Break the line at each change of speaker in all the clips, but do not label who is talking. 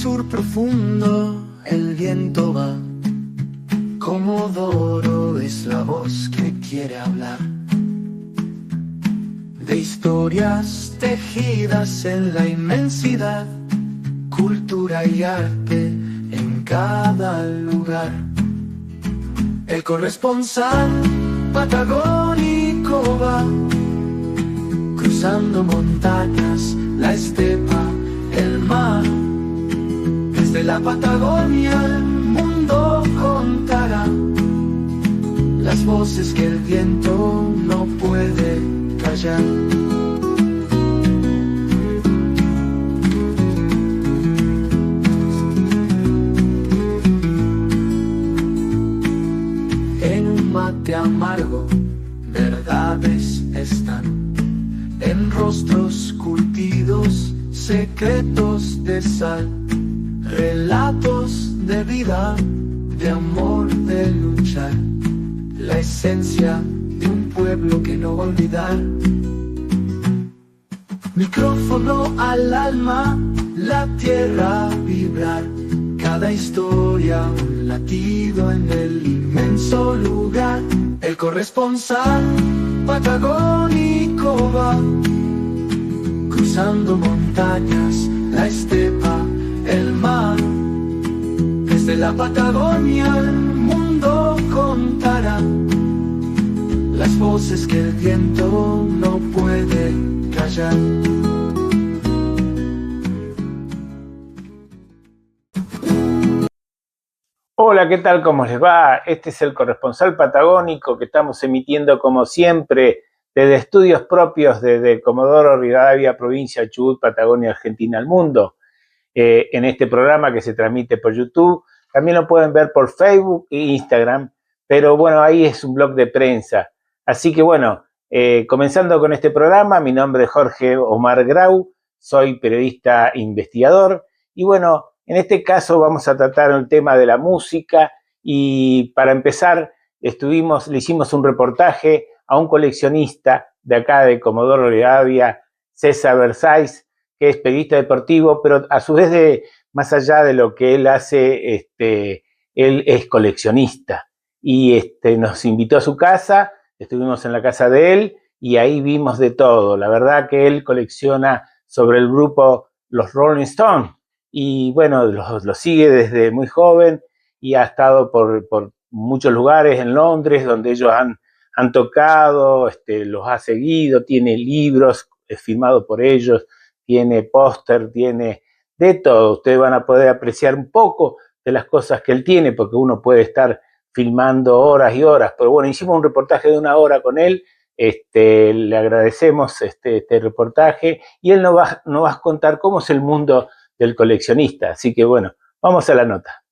sur profundo el viento va, Comodoro es la voz que quiere hablar, de historias tejidas en la inmensidad, cultura y arte en cada lugar. El corresponsal patagónico va, cruzando montañas, la estepa, el mar. Desde la Patagonia el mundo contará las voces que el viento no puede callar. En un mate amargo, verdades están, en rostros curtidos, secretos de sal, relatos de vida, de amor, de luchar, la esencia de un pueblo que no va a olvidar. Micrófono al alma, la tierra vibrar, cada historia un latido en el inmenso lugar. El corresponsal patagónico va, cruzando montañas, la estepa, el mar. Desde la Patagonia el mundo contará las voces que el viento no puede callar.
Hola, ¿qué tal? ¿Cómo les va? Este es el corresponsal patagónico que estamos emitiendo como siempre desde estudios propios desde Comodoro Rivadavia, provincia Chubut, Patagonia, Argentina al mundo. En este programa que se transmite por YouTube, también lo pueden ver por Facebook e Instagram, pero bueno, ahí es un blog de prensa. Así que bueno, comenzando con este programa, mi nombre es Jorge Omar Grau, soy periodista investigador y bueno, en este caso vamos a tratar el tema de la música y para empezar le hicimos un reportaje a un coleccionista de acá de Comodoro Rivadavia, César Versáis, que es periodista deportivo, pero a su vez más allá de lo que él hace, él es coleccionista y nos invitó a su casa, estuvimos en la casa de él y ahí vimos de todo. La verdad que él colecciona sobre el grupo los Rolling Stones y bueno, lo sigue desde muy joven y ha estado por muchos lugares en Londres donde ellos han tocado, los ha seguido, tiene libros firmados por ellos, tiene póster, tiene de todo. Ustedes van a poder apreciar un poco de las cosas que él tiene, porque uno puede estar filmando horas y horas. Pero bueno, hicimos un reportaje de 1 hora con él. Le agradecemos este reportaje y él nos va a contar cómo es el mundo del coleccionista. Así que bueno, vamos a la nota.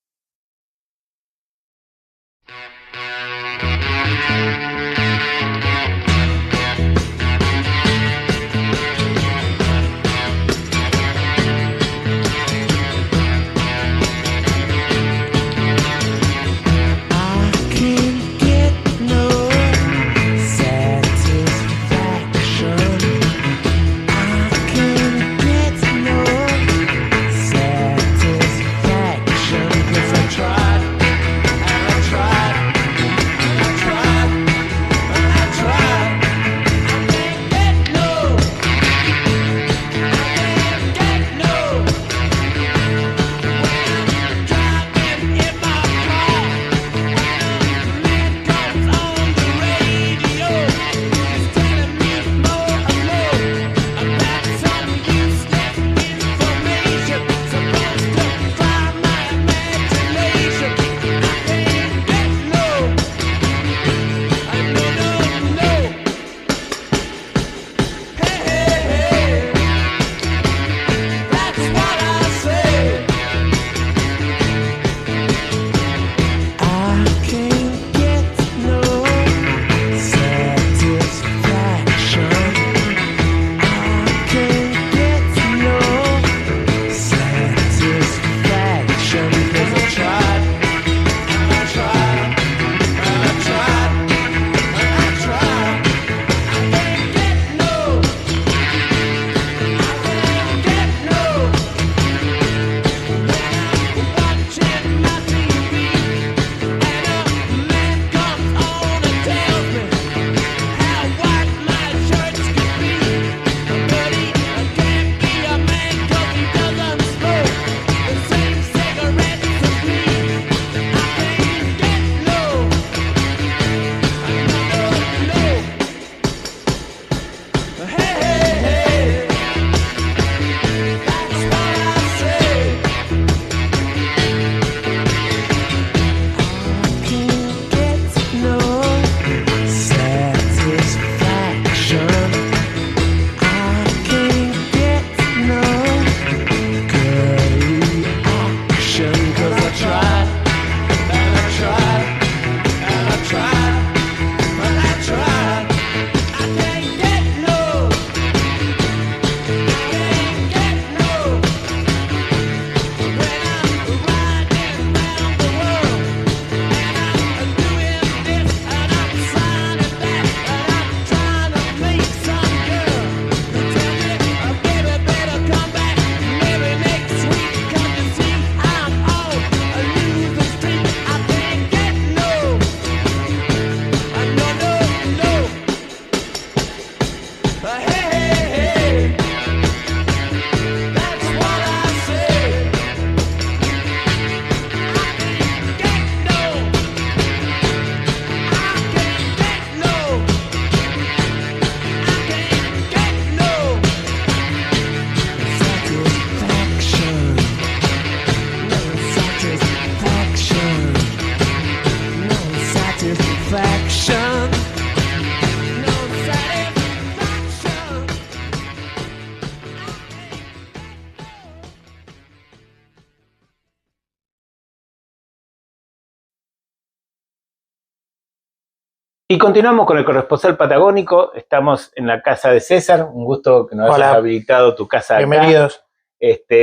Y continuamos con el corresponsal patagónico. Estamos en la casa de César. Un gusto que nos
Hola.
hayas habilitado tu casa acá.
Bienvenidos.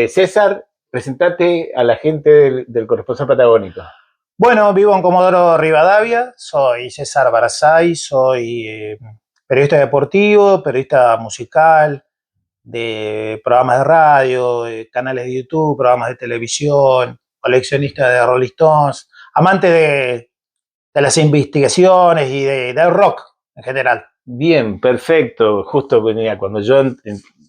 César, presentate a la gente del corresponsal patagónico.
Bueno, vivo en Comodoro Rivadavia, soy César Barazay, soy periodista deportivo, periodista musical, de programas de radio, de canales de YouTube, programas de televisión, coleccionista de Rolling Stones, amante de las investigaciones y del rock en general.
Bien, perfecto. Justo venía cuando yo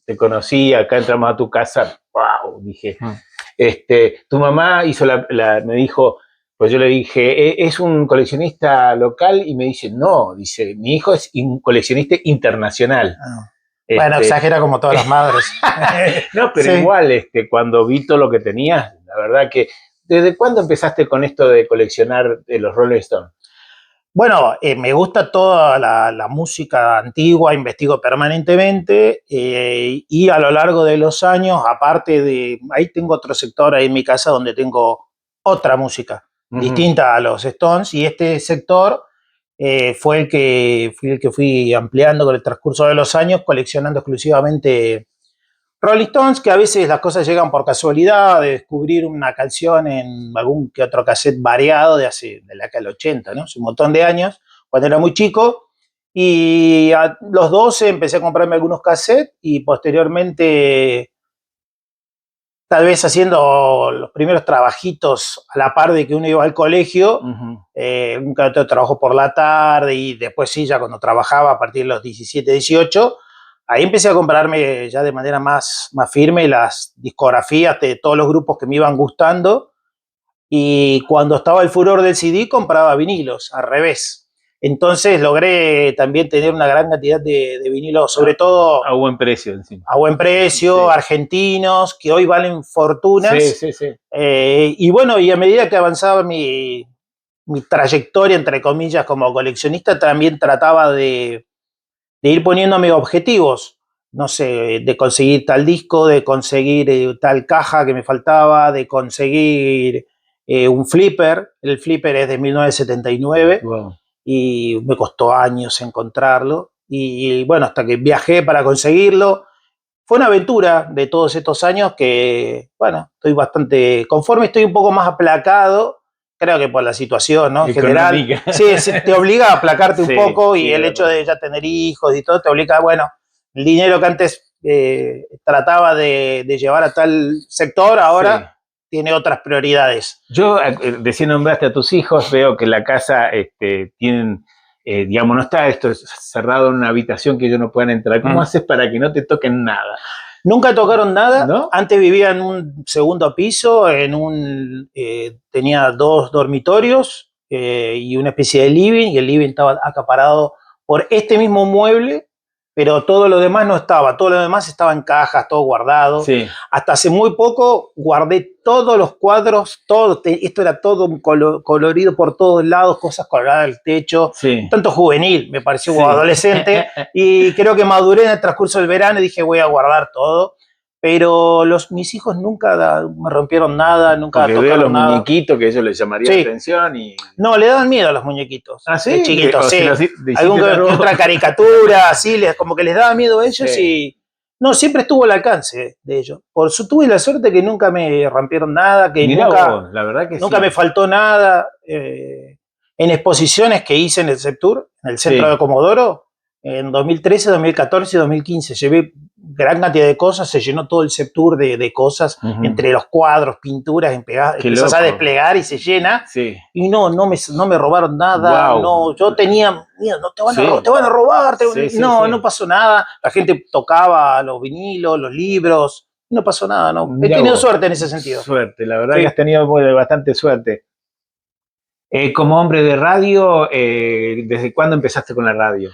te conocí, acá entramos a tu casa, wow, dije, tu mamá hizo me dijo, pues yo le dije, ¿es un coleccionista local? Y me dice, no, dice, mi hijo es un coleccionista internacional.
Bueno, exagera como todas las madres.
No, pero sí. Igual, cuando vi todo lo que tenías, la verdad que, ¿desde cuándo empezaste con esto de coleccionar los Rolling Stones?
Bueno, me gusta toda la música antigua, investigo permanentemente y a lo largo de los años, aparte de, ahí tengo otro sector ahí en mi casa donde tengo otra música distinta a los Stones, y este sector fue el que fui ampliando con el transcurso de los años, coleccionando exclusivamente Rolling Stones, que a veces las cosas llegan por casualidad, de descubrir una canción en algún que otro cassette variado de la década del 80, ¿no? Hace un montón de años, cuando era muy chico, y a los 12 empecé a comprarme algunos cassettes y posteriormente, tal vez haciendo los primeros trabajitos a la par de que uno iba al colegio, un otro trabajo por la tarde y después sí, ya cuando trabajaba a partir de los 17, 18, ahí empecé a comprarme ya de manera más firme las discografías de todos los grupos que me iban gustando, y cuando estaba el furor del CD compraba vinilos, al revés. Entonces logré también tener una gran cantidad de vinilos, sobre todo
a buen precio encima.
A buen precio, sí. Argentinos, que hoy valen fortunas.
Sí.
Y bueno, y a medida que avanzaba mi trayectoria, entre comillas, como coleccionista, también trataba de ir poniéndome objetivos, no sé, de conseguir tal disco, de conseguir tal caja que me faltaba, de conseguir un flipper. El flipper es de 1979, wow. Y me costó años encontrarlo. Y bueno, hasta que viajé para conseguirlo. Fue una aventura de todos estos años que, bueno, estoy bastante conforme, estoy un poco más aplacado. Creo que por la situación, ¿no? En general, sí, te obliga a aplacarte un poco, y el hecho de ya tener hijos y todo te obliga, bueno, el dinero que antes trataba de llevar a tal sector, ahora tiene otras prioridades.
Yo, recién nombraste a tus hijos, veo que la casa tienen, digamos, no está esto cerrado en una habitación que ellos no puedan entrar. ¿Cómo haces para que no te toquen nada?
Nunca tocaron nada,
¿no?
Antes vivía en un segundo piso, tenía 2 dormitorios y una especie de living, y el living estaba acaparado por este mismo mueble, pero todo lo demás no estaba, todo lo demás estaba en cajas, todo guardado.
Sí.
Hasta hace muy poco guardé todos los cuadros, esto era todo colorido por todos lados, cosas colgadas al techo, tanto juvenil, me pareció como adolescente, y creo que maduré en el transcurso del verano y dije, voy a guardar todo. Pero mis hijos nunca me rompieron nada, nunca
tocaron
veo
los
nada.
Muñequitos que a ellos les llamaría la atención.
No, le daban miedo a los muñequitos.
¿Ah, sí?
Chiquitos, sí. Otra caricatura, sí, como que les daba miedo a ellos, y no, siempre estuvo al alcance de ellos. Tuve la suerte que nunca me rompieron nada, que
la verdad que
nunca me faltó nada. En exposiciones que hice en el Septur, en el centro de Comodoro, en 2013, 2014 y 2015, llevé gran cantidad de cosas, se llenó todo el Septur de cosas, entre los cuadros, pinturas, empezás a desplegar y se llena, y no me robaron nada, no, yo tenía miedo, no te van a robar, no pasó nada, la gente tocaba los vinilos, los libros, no pasó nada, no, he tenido suerte en ese sentido.
Suerte, la verdad que has tenido bastante suerte. Como hombre de radio, ¿desde cuándo empezaste con la radio?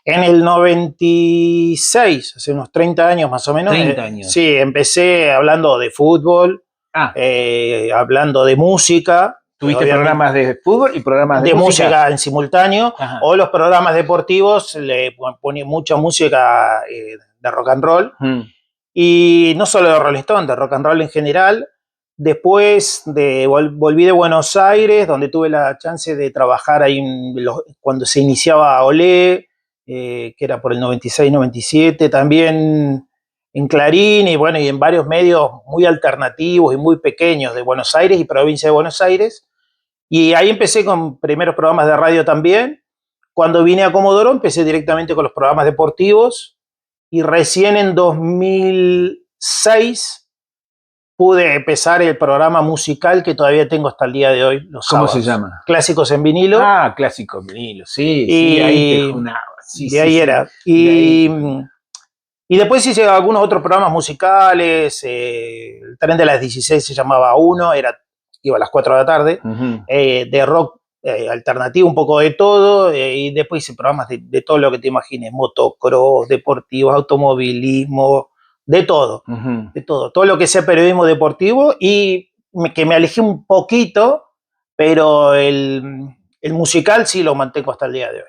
En el 96, hace unos 30 años más o menos.
30 años.
Sí, empecé hablando de fútbol, hablando de música.
¿Tuviste programas de fútbol y programas de
música en simultáneo? Ajá. O los programas deportivos, le ponía mucha música de rock and roll. Y no solo de Rolling Stone, de rock and roll en general. Después volví de Buenos Aires, donde tuve la chance de trabajar ahí cuando se iniciaba Olé, que era por el 96-97, también en Clarín y bueno, y en varios medios muy alternativos y muy pequeños de Buenos Aires y provincia de Buenos Aires. Y ahí empecé con primeros programas de radio también. Cuando vine a Comodoro empecé directamente con los programas deportivos y recién en 2006 pude empezar el programa musical que todavía tengo hasta el día de hoy, los
¿Cómo
sábados.
se llama?
Clásicos en vinilo.
Ah, Clásicos en vinilo, sí, sí, ahí te junaba. Sí,
de ahí era. Y después hice algunos otros programas musicales. El tren de las 16 se llamaba Uno, iba a las 4 de la tarde, de rock alternativo, un poco de todo. Y después hice programas de todo lo que te imagines: motocross, deportivos, automovilismo, de todo, de todo. Todo lo que sea periodismo deportivo y que me alejé un poquito, pero el musical sí lo mantengo hasta el día de hoy.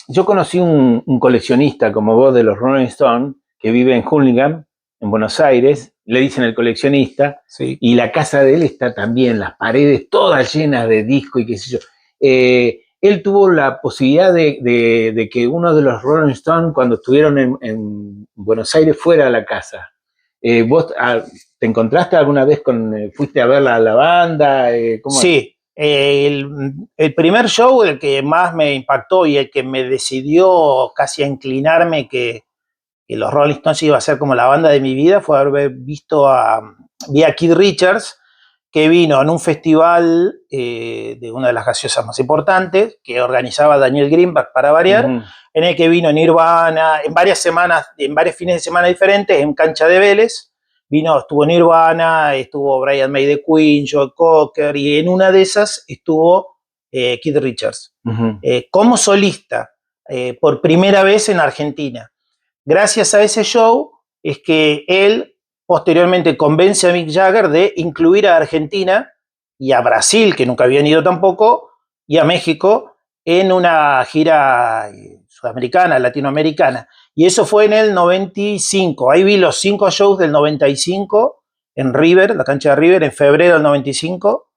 Yo conocí un coleccionista como vos de los Rolling Stones que vive en Hurlingham, en Buenos Aires, le dicen el coleccionista,
sí.
Y la casa de él está también, las paredes todas llenas de discos y qué sé yo. Él tuvo la posibilidad de que uno de los Rolling Stones, cuando estuvieron en Buenos Aires, fuera a la casa. ¿Vos te encontraste alguna vez fuiste a ver la banda? ¿Cómo
sí. El primer show, el que más me impactó y el que me decidió casi a inclinarme que los Rolling Stones iba a ser como la banda de mi vida, fue haber vi a Keith Richards, que vino en un festival de una de las gaseosas más importantes, que organizaba Daniel Greenback, para variar, en el que vino Nirvana, en varios fines de semana diferentes, en Cancha de Vélez. Estuvo Nirvana, estuvo Brian May de Queen, Joe Cocker, y en una de esas estuvo Keith Richards, como solista, por primera vez en Argentina. Gracias a ese show es que él posteriormente convence a Mick Jagger de incluir a Argentina y a Brasil, que nunca habían ido tampoco, y a México en una gira sudamericana, latinoamericana. Y eso fue en el 95. Ahí vi los 5 shows del 95 en River, la cancha de River, en febrero del 95.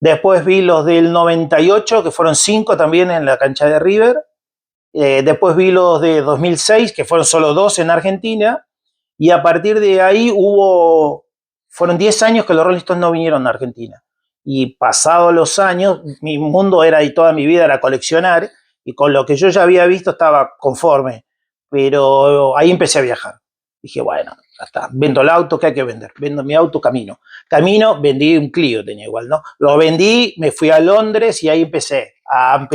Después vi los del 98, que fueron 5 también en la cancha de River. Después vi los de 2006, que fueron solo 2 en Argentina. Y a partir de ahí fueron 10 años que los Rolling Stones no vinieron a Argentina. Y pasados los años, mi mundo y toda mi vida era coleccionar, y con lo que yo ya había visto estaba conforme. Pero ahí empecé a viajar. Dije, bueno, ya está, vendo el auto que hay que vender. Vendo mi auto, camino. Vendí un Clio, tenía igual, ¿no? Lo vendí, me fui a Londres y ahí empecé a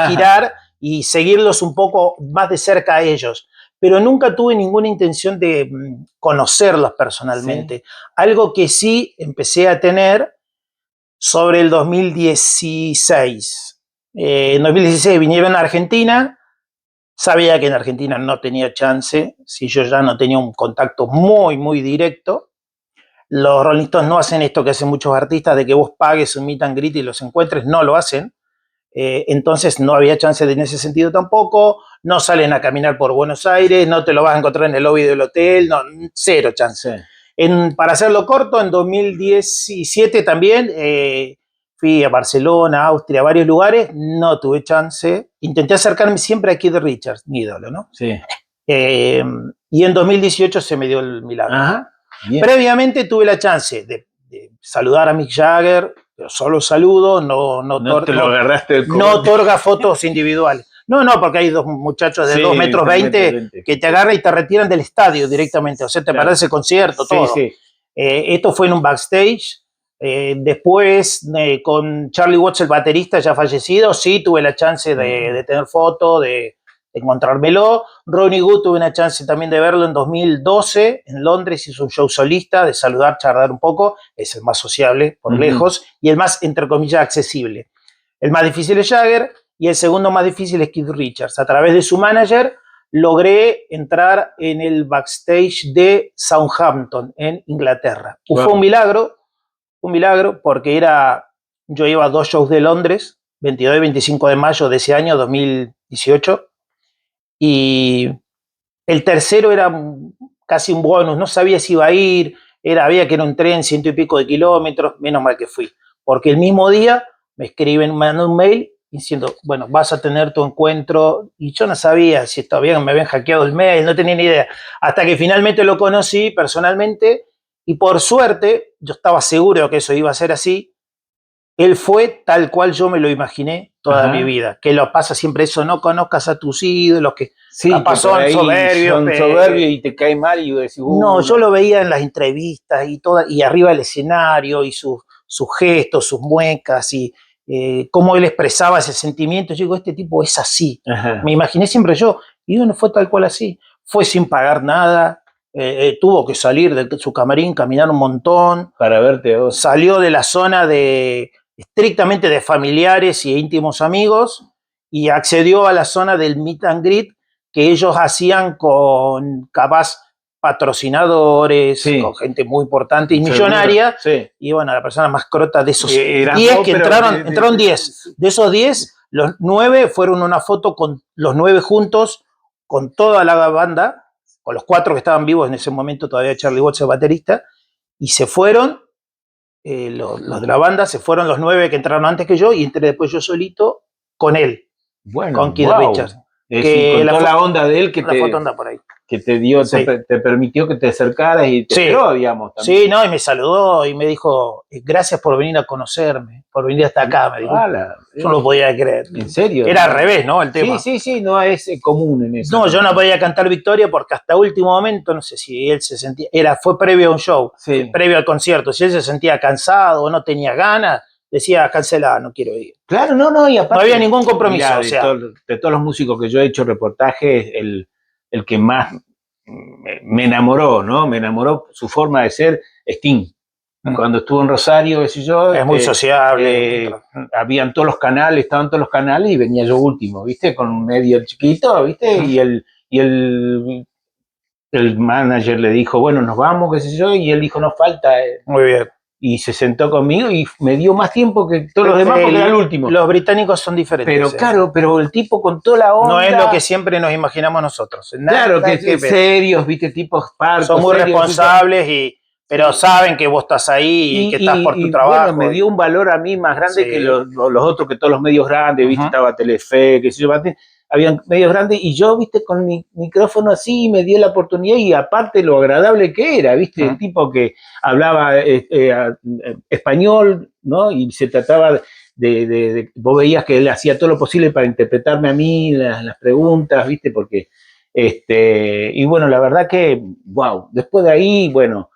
girar y seguirlos un poco más de cerca a ellos. Pero nunca tuve ninguna intención de conocerlos personalmente. Sí. Algo que sí empecé a tener sobre el 2016. En 2016 vinieron a Argentina. Sabía que en Argentina no tenía chance, si yo ya no tenía un contacto muy, muy directo. Los Rolling Stones no hacen esto que hacen muchos artistas, de que vos pagues un meet and greet y los encuentres, no lo hacen. Entonces no había chance en ese sentido tampoco. No salen a caminar por Buenos Aires, no te lo vas a encontrar en el lobby del hotel, no, cero chance. Sí. Para hacerlo corto, en 2017 también fui a Barcelona, Austria, a varios lugares, no tuve chance. Intenté acercarme siempre a Keith Richards, mi ídolo, ¿no?
Sí.
Y en 2018 se me dio el milagro.
Ajá, bien.
Previamente tuve la chance de saludar a Mick Jagger, pero solo saludo, no
te lo agarraste el
no otorga fotos individuales. No, porque hay 2 muchachos de 2 metros 20 que te agarran y te retiran del estadio directamente. O sea, te perdés el concierto, todo. Sí. Esto fue en un backstage. Después, con Charlie Watts, el baterista ya fallecido, sí tuve la chance de tener foto, de encontrármelo. Ronnie Wood tuve una chance también de verlo en 2012 en Londres, hizo un show solista, de saludar, charlar un poco. Es el más sociable por lejos y el más, entre comillas, accesible. El más difícil es Jagger y el segundo más difícil es Keith Richards. A través de su manager logré entrar en el backstage de Southampton en Inglaterra. Wow. Fue un milagro porque yo iba a 2 shows de Londres, 22 y 25 de mayo de ese año, 2018, y el tercero era casi un bonus, no sabía si iba a ir, había que ir a un tren 100 y pico de kilómetros, menos mal que fui. Porque el mismo día me escriben, mandan un mail diciendo, bueno, vas a tener tu encuentro, y yo no sabía si todavía me habían hackeado el mail, no tenía ni idea, hasta que finalmente lo conocí personalmente, y por suerte, yo estaba seguro que eso iba a ser así, él fue tal cual yo me lo imaginé toda mi vida, que lo pasa siempre eso, no conozcas a tus ídolos, que
Sí,
capaz
que por ahí son soberbios y te cae mal y vos decís,
no, yo lo veía en las entrevistas y arriba del escenario y sus gestos, sus muecas y cómo él expresaba ese sentimiento. Yo digo, este tipo es así.
Ajá.
Me imaginé siempre yo, y no fue tal cual así. Fue sin pagar nada, tuvo que salir de su camarín, caminar un montón.
Para verte vos.
Salió de la zona estrictamente de familiares y íntimos amigos y accedió a la zona del meet and greet que ellos hacían con capaz patrocinadores,
Sí.
con gente muy importante y millonaria.
Sí.
Y bueno, la persona más crota de esos 10
vos,
que entraron 10. De esos 10, los 9 fueron una foto con los 9 juntos, con toda la banda, con los 4 que estaban vivos en ese momento, todavía Charlie Watts, el baterista, y se fueron. Los de la banda se fueron los 9 que entraron antes que yo y entré después yo solito con él,
bueno,
con Keith Richards.
Con toda la onda de él que
foto anda por ahí.
Que te dio,
Sí.
te permitió que te acercaras y te esperó, digamos. También.
Sí, no, y me saludó y me dijo, gracias por venir a conocerme, por venir hasta acá, me dijo. Yo no lo podía creer.
¿En serio?
Era al revés, ¿no? El tema.
Sí, no es común en eso.
No, yo no podía cantar Victoria porque hasta último momento, no sé si él se sentía, fue previo a un show, previo al concierto, si él se sentía cansado o no tenía ganas, decía, cancela, no quiero ir.
Claro, no, y aparte.
No había ningún compromiso.
Mirá,
o sea,
de todos los músicos que yo he hecho reportajes, el que más me enamoró, ¿no? Me enamoró su forma de ser, Sting. Cuando estuvo en Rosario, qué sé yo.
Es muy sociable.
Habían todos los canales, estaban todos los canales y venía yo último, ¿viste? Con un medio chiquito, ¿viste? Y el manager le dijo, bueno, nos vamos, qué sé yo, y él dijo, no falta.
Muy bien.
Y se sentó conmigo y me dio más tiempo que todos los demás porque era el último.
Los británicos son diferentes.
Pero claro, pero el tipo con toda la onda.
No es lo que siempre nos imaginamos nosotros.
Claro, que serios, viste, tipos parcos.
Son muy responsables pero saben que vos estás ahí y que estás por tu trabajo.
Bueno, me dio un valor a mí más grande que los otros, que todos los medios grandes, viste, estaba Telefe, qué sé yo, habían medios grandes, y yo, viste, con mi micrófono así, me dio la oportunidad, y aparte lo agradable que era, viste, el tipo que hablaba español, ¿no? Y se trataba vos veías que él hacía todo lo posible para interpretarme a mí las preguntas, viste, porque, y bueno, la verdad que, wow, después de ahí, bueno,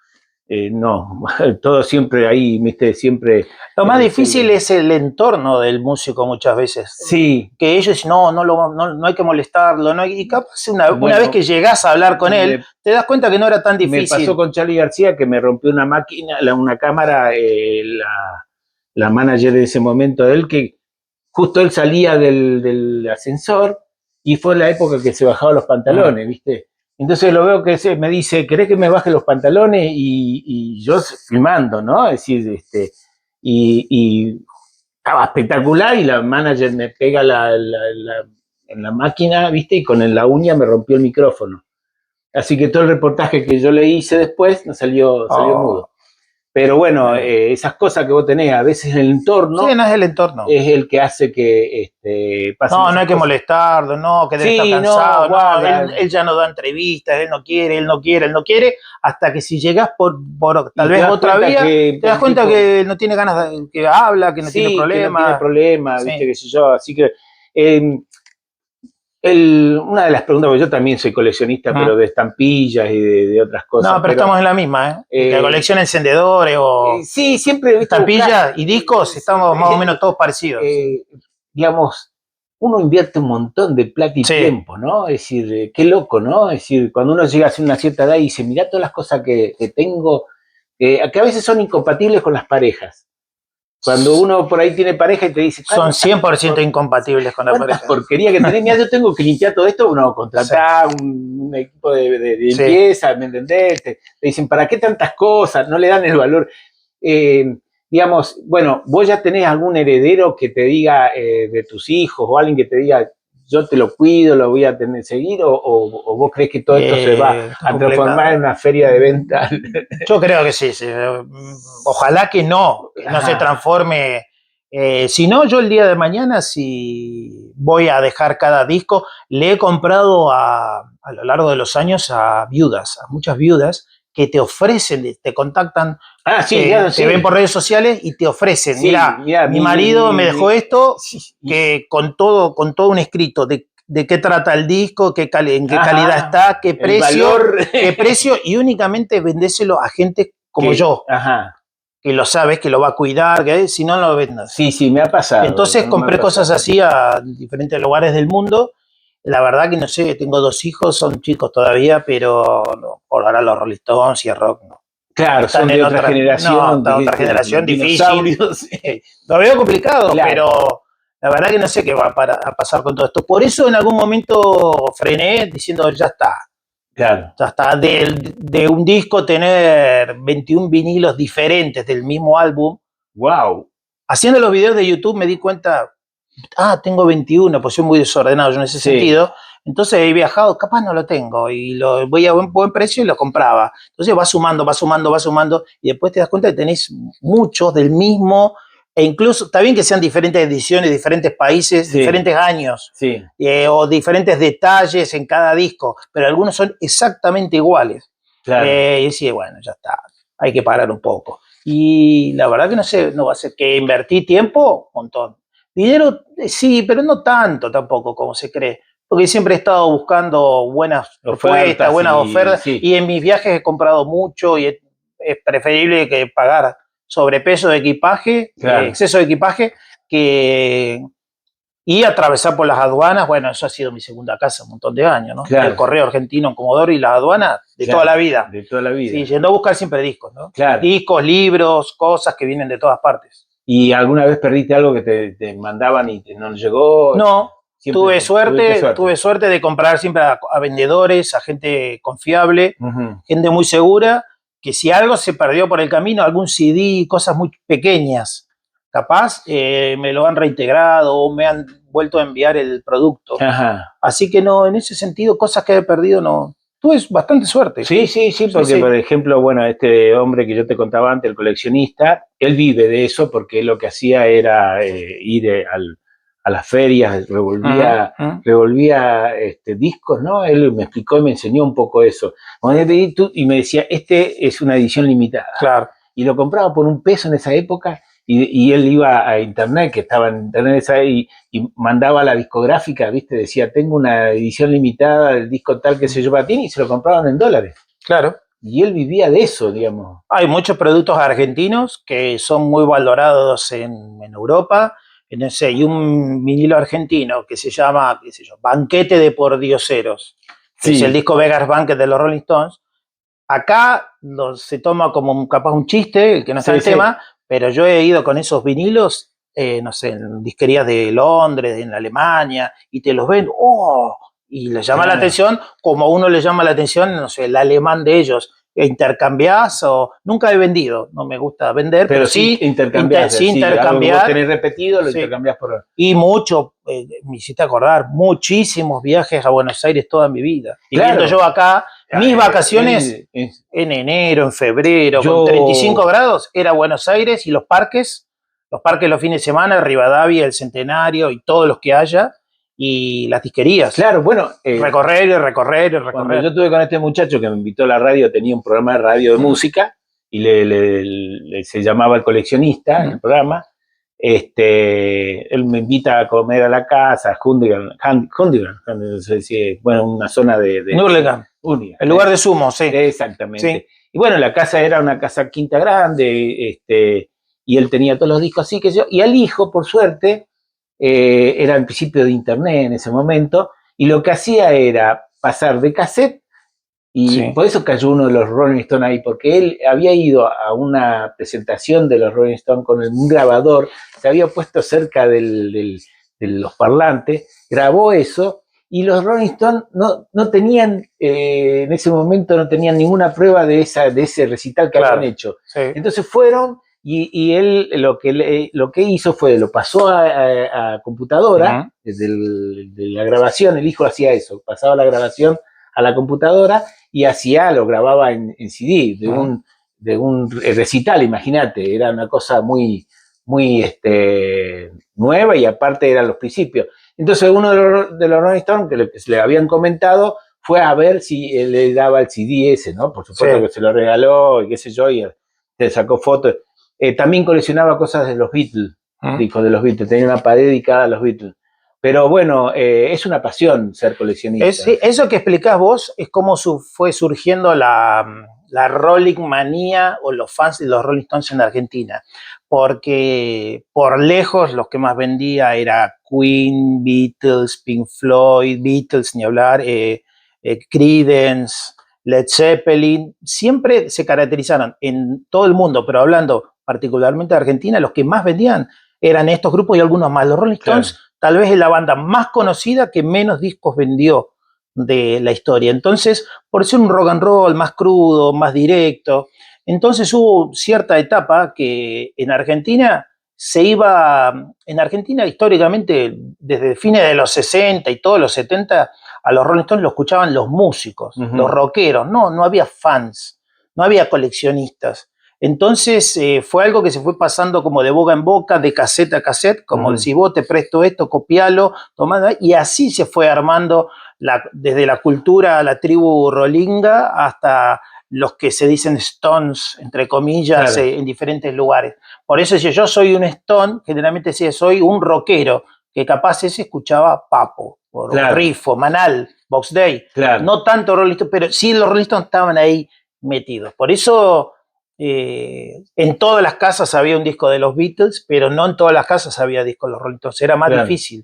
no, todo siempre ahí, viste, siempre.
Lo más difícil es el entorno del músico muchas veces.
Sí.
Que ellos dicen, no hay que molestarlo, y capaz una vez que llegás a hablar con él, te das cuenta que no era tan difícil.
Me pasó con Charlie García, que me rompió una máquina, una cámara, la manager de ese momento de él, que justo él salía del ascensor y fue la época que se bajaba los pantalones, viste. Entonces lo veo que me dice, ¿querés que me baje los pantalones? Y yo filmando, ¿no? Es decir, y estaba espectacular y la manager me pega en la máquina, ¿viste? Y con la uña me rompió el micrófono. Así que todo el reportaje que yo le hice después no salió mudo. Pero bueno, esas cosas que vos tenés, a veces el entorno.
Sí, no es el entorno.
Es el que hace que pase.
No hay que molestarlo, que debe estar cansado. Él ya no da entrevistas, él no quiere, hasta que si llegás por tal vez otra vía, te das cuenta que no tiene ganas, que habla, que no tiene problema.
Que no tiene problema, viste, qué sé yo. Así que una de las preguntas, porque yo también soy coleccionista, pero de estampillas y de otras cosas.
No, pero estamos en la misma, que colecciona encendedores o
sí, siempre
estampillas y discos, estamos más o menos todos parecidos.
Digamos, uno invierte un montón de plata y tiempo, ¿no? Es decir, qué loco, ¿no? Es decir, cuando uno llega a una cierta edad y dice, mirá todas las cosas que tengo, que a veces son incompatibles con las parejas. Cuando uno por ahí tiene pareja y te dice...
Son 100% incompatibles con la pareja.
Porquería que tenés. Mira, yo tengo que limpiar todo esto. Uno contratar un equipo de limpieza, ¿me entendés? Te dicen, ¿para qué tantas cosas? No le dan el valor. Digamos, bueno, vos ya tenés algún heredero que te diga de tus hijos o alguien que te diga, yo te lo cuido, lo voy a tener seguir, o vos crees que todo esto se va a transformar en una feria de venta?
Yo creo que sí. Ojalá que no se transforme. Si no, yo el día de mañana, si voy a dejar cada disco, le he comprado a lo largo de los años a muchas viudas que te ofrecen, te contactan, te ven por redes sociales y te ofrecen, mira, mi marido me dejó esto, que con todo un escrito de qué trata el disco, en qué calidad está, qué precio, y únicamente vendéselo a gente como yo. Que lo sabes, que lo va a cuidar, que si no lo vendas.
Sí, me ha pasado.
Entonces compré cosas así a diferentes lugares del mundo. La verdad que no sé, tengo 2 hijos, son chicos todavía, pero no, por ahora los Rolling Stones y el rock no.
Claro, son de otra generación.
No, otra generación difícil. Lo veo complicado, claro. Pero la verdad que no sé qué va a pasar con todo esto. Por eso en algún momento frené diciendo ya está.
Claro.
Ya está. De un disco tener 21 vinilos diferentes del mismo álbum.
¡Wow!
Haciendo los videos de YouTube me di cuenta, tengo 21, pues soy muy desordenado yo en ese sentido. Entonces he viajado, capaz no lo tengo, y lo voy a buen precio y lo compraba. Entonces va sumando, y después te das cuenta que tenés muchos del mismo, e incluso, está bien que sean diferentes ediciones, diferentes países, diferentes años, o diferentes detalles en cada disco, pero algunos son exactamente iguales. Claro. Y sí, bueno, ya está, hay que parar un poco. Y la verdad que no sé, no va a ser que invertí tiempo, un montón. Dinero, sí, pero no tanto tampoco como se cree. Porque siempre he estado buscando buenas propuestas, buenas ofertas. Y en mis viajes he comprado mucho y es preferible que pagar sobrepeso de equipaje, exceso de equipaje, y atravesar por las aduanas. Bueno, eso ha sido mi segunda casa un montón de años, ¿no? Claro. El correo argentino en Comodoro y las aduanas de toda la vida.
De toda la vida.
Sí, yendo a buscar siempre discos, ¿no?
Claro.
Discos, libros, cosas que vienen de todas partes.
¿Y alguna vez perdiste algo que te mandaban y no llegó?
No. Tuve suerte de comprar siempre a vendedores, a gente confiable, gente muy segura, que si algo se perdió por el camino, algún CD, cosas muy pequeñas, capaz me lo han reintegrado o me han vuelto a enviar el producto. Así que no, en ese sentido, cosas que he perdido no. Tuve bastante suerte.
Sí, porque por ejemplo, bueno, este hombre que yo te contaba antes, el coleccionista, él vive de eso porque él lo que hacía era ir a las ferias, revolvía discos, ¿no? Él me explicó y me enseñó un poco eso. Y me decía, este es una edición limitada.
Claro.
Y lo compraba por $1 en esa época, y él iba a internet, que estaba en internet y mandaba a la discográfica, ¿viste? Decía, tengo una edición limitada del disco tal que se yo para ti, y se lo compraban en $.
Claro.
Y él vivía de eso, digamos.
Hay muchos productos argentinos que son muy valorados en Europa. No sé, y un vinilo argentino que se llama, qué sé yo, Banquete de Pordioseros, que es el disco Vegas Banquet de los Rolling Stones. Acá se toma como capaz un chiste, que no está el tema, pero yo he ido con esos vinilos, no sé, en disquerías de Londres, en Alemania, y te los ven, y les llama la atención, como uno le llama la atención, no sé, el alemán de ellos. Intercambiás o nunca he vendido, no me gusta vender, pero sí
intercambiar.
Vos
tenés repetido, lo intercambiás por.
Y mucho, me hiciste acordar, muchísimos viajes a Buenos Aires toda mi vida. Y viendo yo acá, mis vacaciones en enero, en febrero, con 35 grados, era Buenos Aires y los parques los fines de semana, Rivadavia, el Centenario y todos los que haya. Y las disquerías.
Claro, bueno.
Recorrer.
Cuando yo estuve con este muchacho que me invitó a la radio, tenía un programa de radio de música, y se llamaba El Coleccionista, el programa. Él me invita a comer a la casa, Hundigan, bueno, una zona de
Nurlingham, el lugar de Sumo, sí.
Exactamente. Sí. Y bueno, la casa era una casa quinta grande, y él tenía todos los discos así, y al hijo, por suerte, era el principio de internet en ese momento, y lo que hacía era pasar de cassette, y por eso cayó uno de los Rolling Stones ahí, porque él había ido a una presentación de los Rolling Stones con un grabador, se había puesto cerca de los parlantes, grabó eso, y los Rolling Stones no tenían, en ese momento no tenían ninguna prueba de ese recital que habían hecho. Entonces fueron y él lo que hizo fue, lo pasó a computadora, de la grabación, el hijo hacía eso, pasaba la grabación a la computadora y lo grababa en CD, de un recital, imagínate, era una cosa muy, muy nueva y aparte eran los principios. Entonces uno de los Rolling Stones que le habían comentado fue a ver si él le daba el CD ese, ¿no? Por supuesto que se lo regaló y qué sé yo, y se sacó fotos. También coleccionaba cosas de los Beatles, discos de los Beatles, tenía una pared dedicada a los Beatles. Pero bueno, es una pasión ser coleccionista.
Eso que explicás vos es cómo fue surgiendo la Rolling manía o los fans de los Rolling Stones en Argentina. Porque por lejos los que más vendía era Queen, Beatles, Pink Floyd, Beatles, ni hablar, Creedence, Led Zeppelin. Siempre se caracterizaron en todo el mundo, pero hablando particularmente de Argentina, los que más vendían eran estos grupos y algunos más. Los Rolling Stones tal vez es la banda más conocida que menos discos vendió de la historia. Entonces, por ser un rock and roll más crudo, más directo, entonces hubo cierta etapa que en Argentina históricamente, desde fines de los 60 y todos los 70, a los Rolling Stones lo escuchaban los músicos, los rockeros, no había fans, no había coleccionistas. Entonces fue algo que se fue pasando como de boca en boca, de cassette a cassette, como decís vos, te presto esto, copialo, tomá, y así se fue armando desde la cultura, la tribu rolinga, hasta los que se dicen Stones, entre comillas, en diferentes lugares. Por eso si yo soy un Stone, generalmente sí, soy un rockero, que capaz ese escuchaba Papo, o Rifo, Manal, Box Day. No tanto Rolling Stones, pero sí los Rolling Stones estaban ahí metidos. Por eso en todas las casas había un disco de los Beatles, pero no en todas las casas había disco de los Rolling Stones, era más difícil.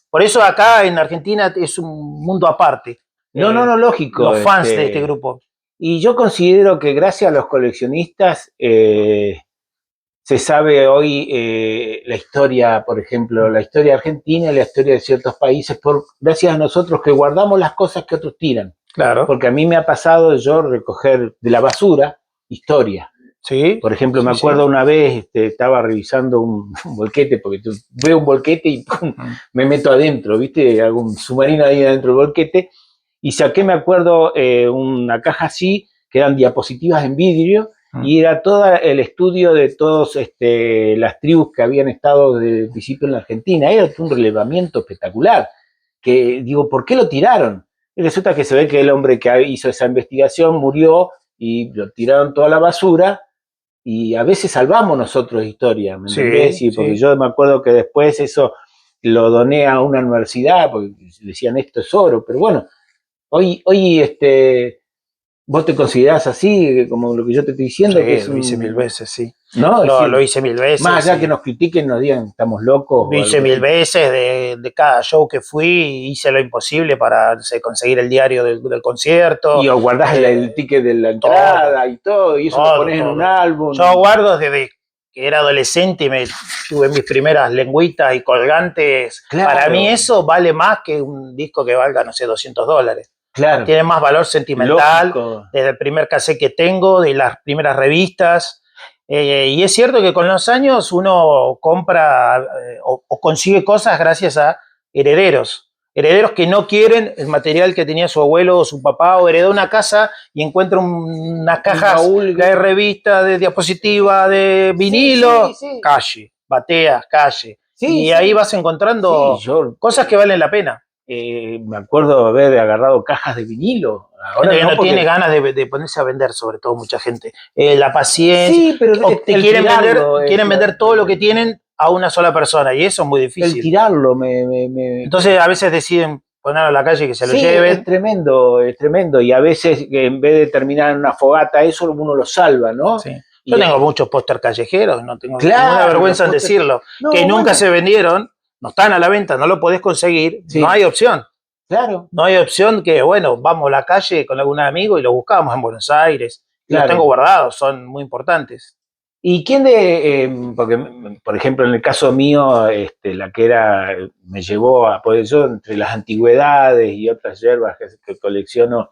Por eso acá en Argentina es un mundo aparte.
No, lógico.
Los fans de este grupo.
Y yo considero que gracias a los coleccionistas se sabe hoy la historia, por ejemplo, la historia argentina y la historia de ciertos países, gracias a nosotros que guardamos las cosas que otros tiran.
Claro.
Porque a mí me ha pasado yo recoger de la basura historia.
Sí.
Por ejemplo, me acuerdo una vez estaba revisando un bolquete, porque veo un bolquete y ¡pum! Me meto adentro, ¿viste? Hago un submarino ahí adentro del bolquete y saqué, me acuerdo, una caja así, que eran diapositivas en vidrio, y era todo el estudio de todas las tribus que habían estado de visita en la Argentina. Era un relevamiento espectacular, que digo, ¿por qué lo tiraron? Y resulta que se ve que el hombre que hizo esa investigación murió y lo tiraron toda la basura, y a veces salvamos nosotros historia, ¿me entendés? Sí, porque yo me acuerdo que después eso lo doné a una universidad, porque decían esto es oro, pero bueno, hoy vos te considerás así, como lo que yo te estoy diciendo,
sí,
que es
lo hice 1000 veces, sí.
¿No?
Lo hice 1000 veces.
Más allá que nos critiquen, nos digan estamos locos.
Lo hice 1000 veces, de cada show que fui, hice lo imposible para conseguir el diario del concierto.
Y guardás el ticket de la entrada y todo, y eso lo pones en un álbum.
Yo guardo desde que era adolescente y tuve mis primeras lengüitas y colgantes. Claro. Para mí eso vale más que un disco que valga, no sé, $200.
Claro.
Tiene más valor sentimental.
Lógico.
Desde el primer cassette que tengo, de las primeras revistas. Y es cierto que con los años uno compra o consigue cosas gracias a herederos. Herederos que no quieren el material que tenía su abuelo o su papá, o heredó una casa y encuentra una caja de revista, de diapositiva, de vinilo. Sí. Calle, bateas, calle. Y ahí vas encontrando cosas que valen la pena.
Me acuerdo haber agarrado cajas de vinilo.
Ahora no tiene ganas de ponerse a vender, sobre todo mucha gente. La paciencia. Sí, pero quieren vender todo lo que tienen a una sola persona, y eso es muy difícil.
El tirarlo
Entonces a veces deciden ponerlo a la calle y que se lo lleven.
Es tremendo. Y a veces en vez de terminar en una fogata, eso uno lo salva, ¿no?
Sí. Yo tengo muchos póster callejeros, no tengo ninguna vergüenza en decirlo, que nunca se vendieron. No están a la venta, no lo podés conseguir, no hay opción.
Claro.
No hay opción que, bueno, vamos a la calle con algún amigo y lo buscamos en Buenos Aires. Claro. Los tengo guardados, son muy importantes.
¿Y quién porque, por ejemplo, en el caso mío, la que me llevó a poder, yo entre las antigüedades y otras hierbas que colecciono,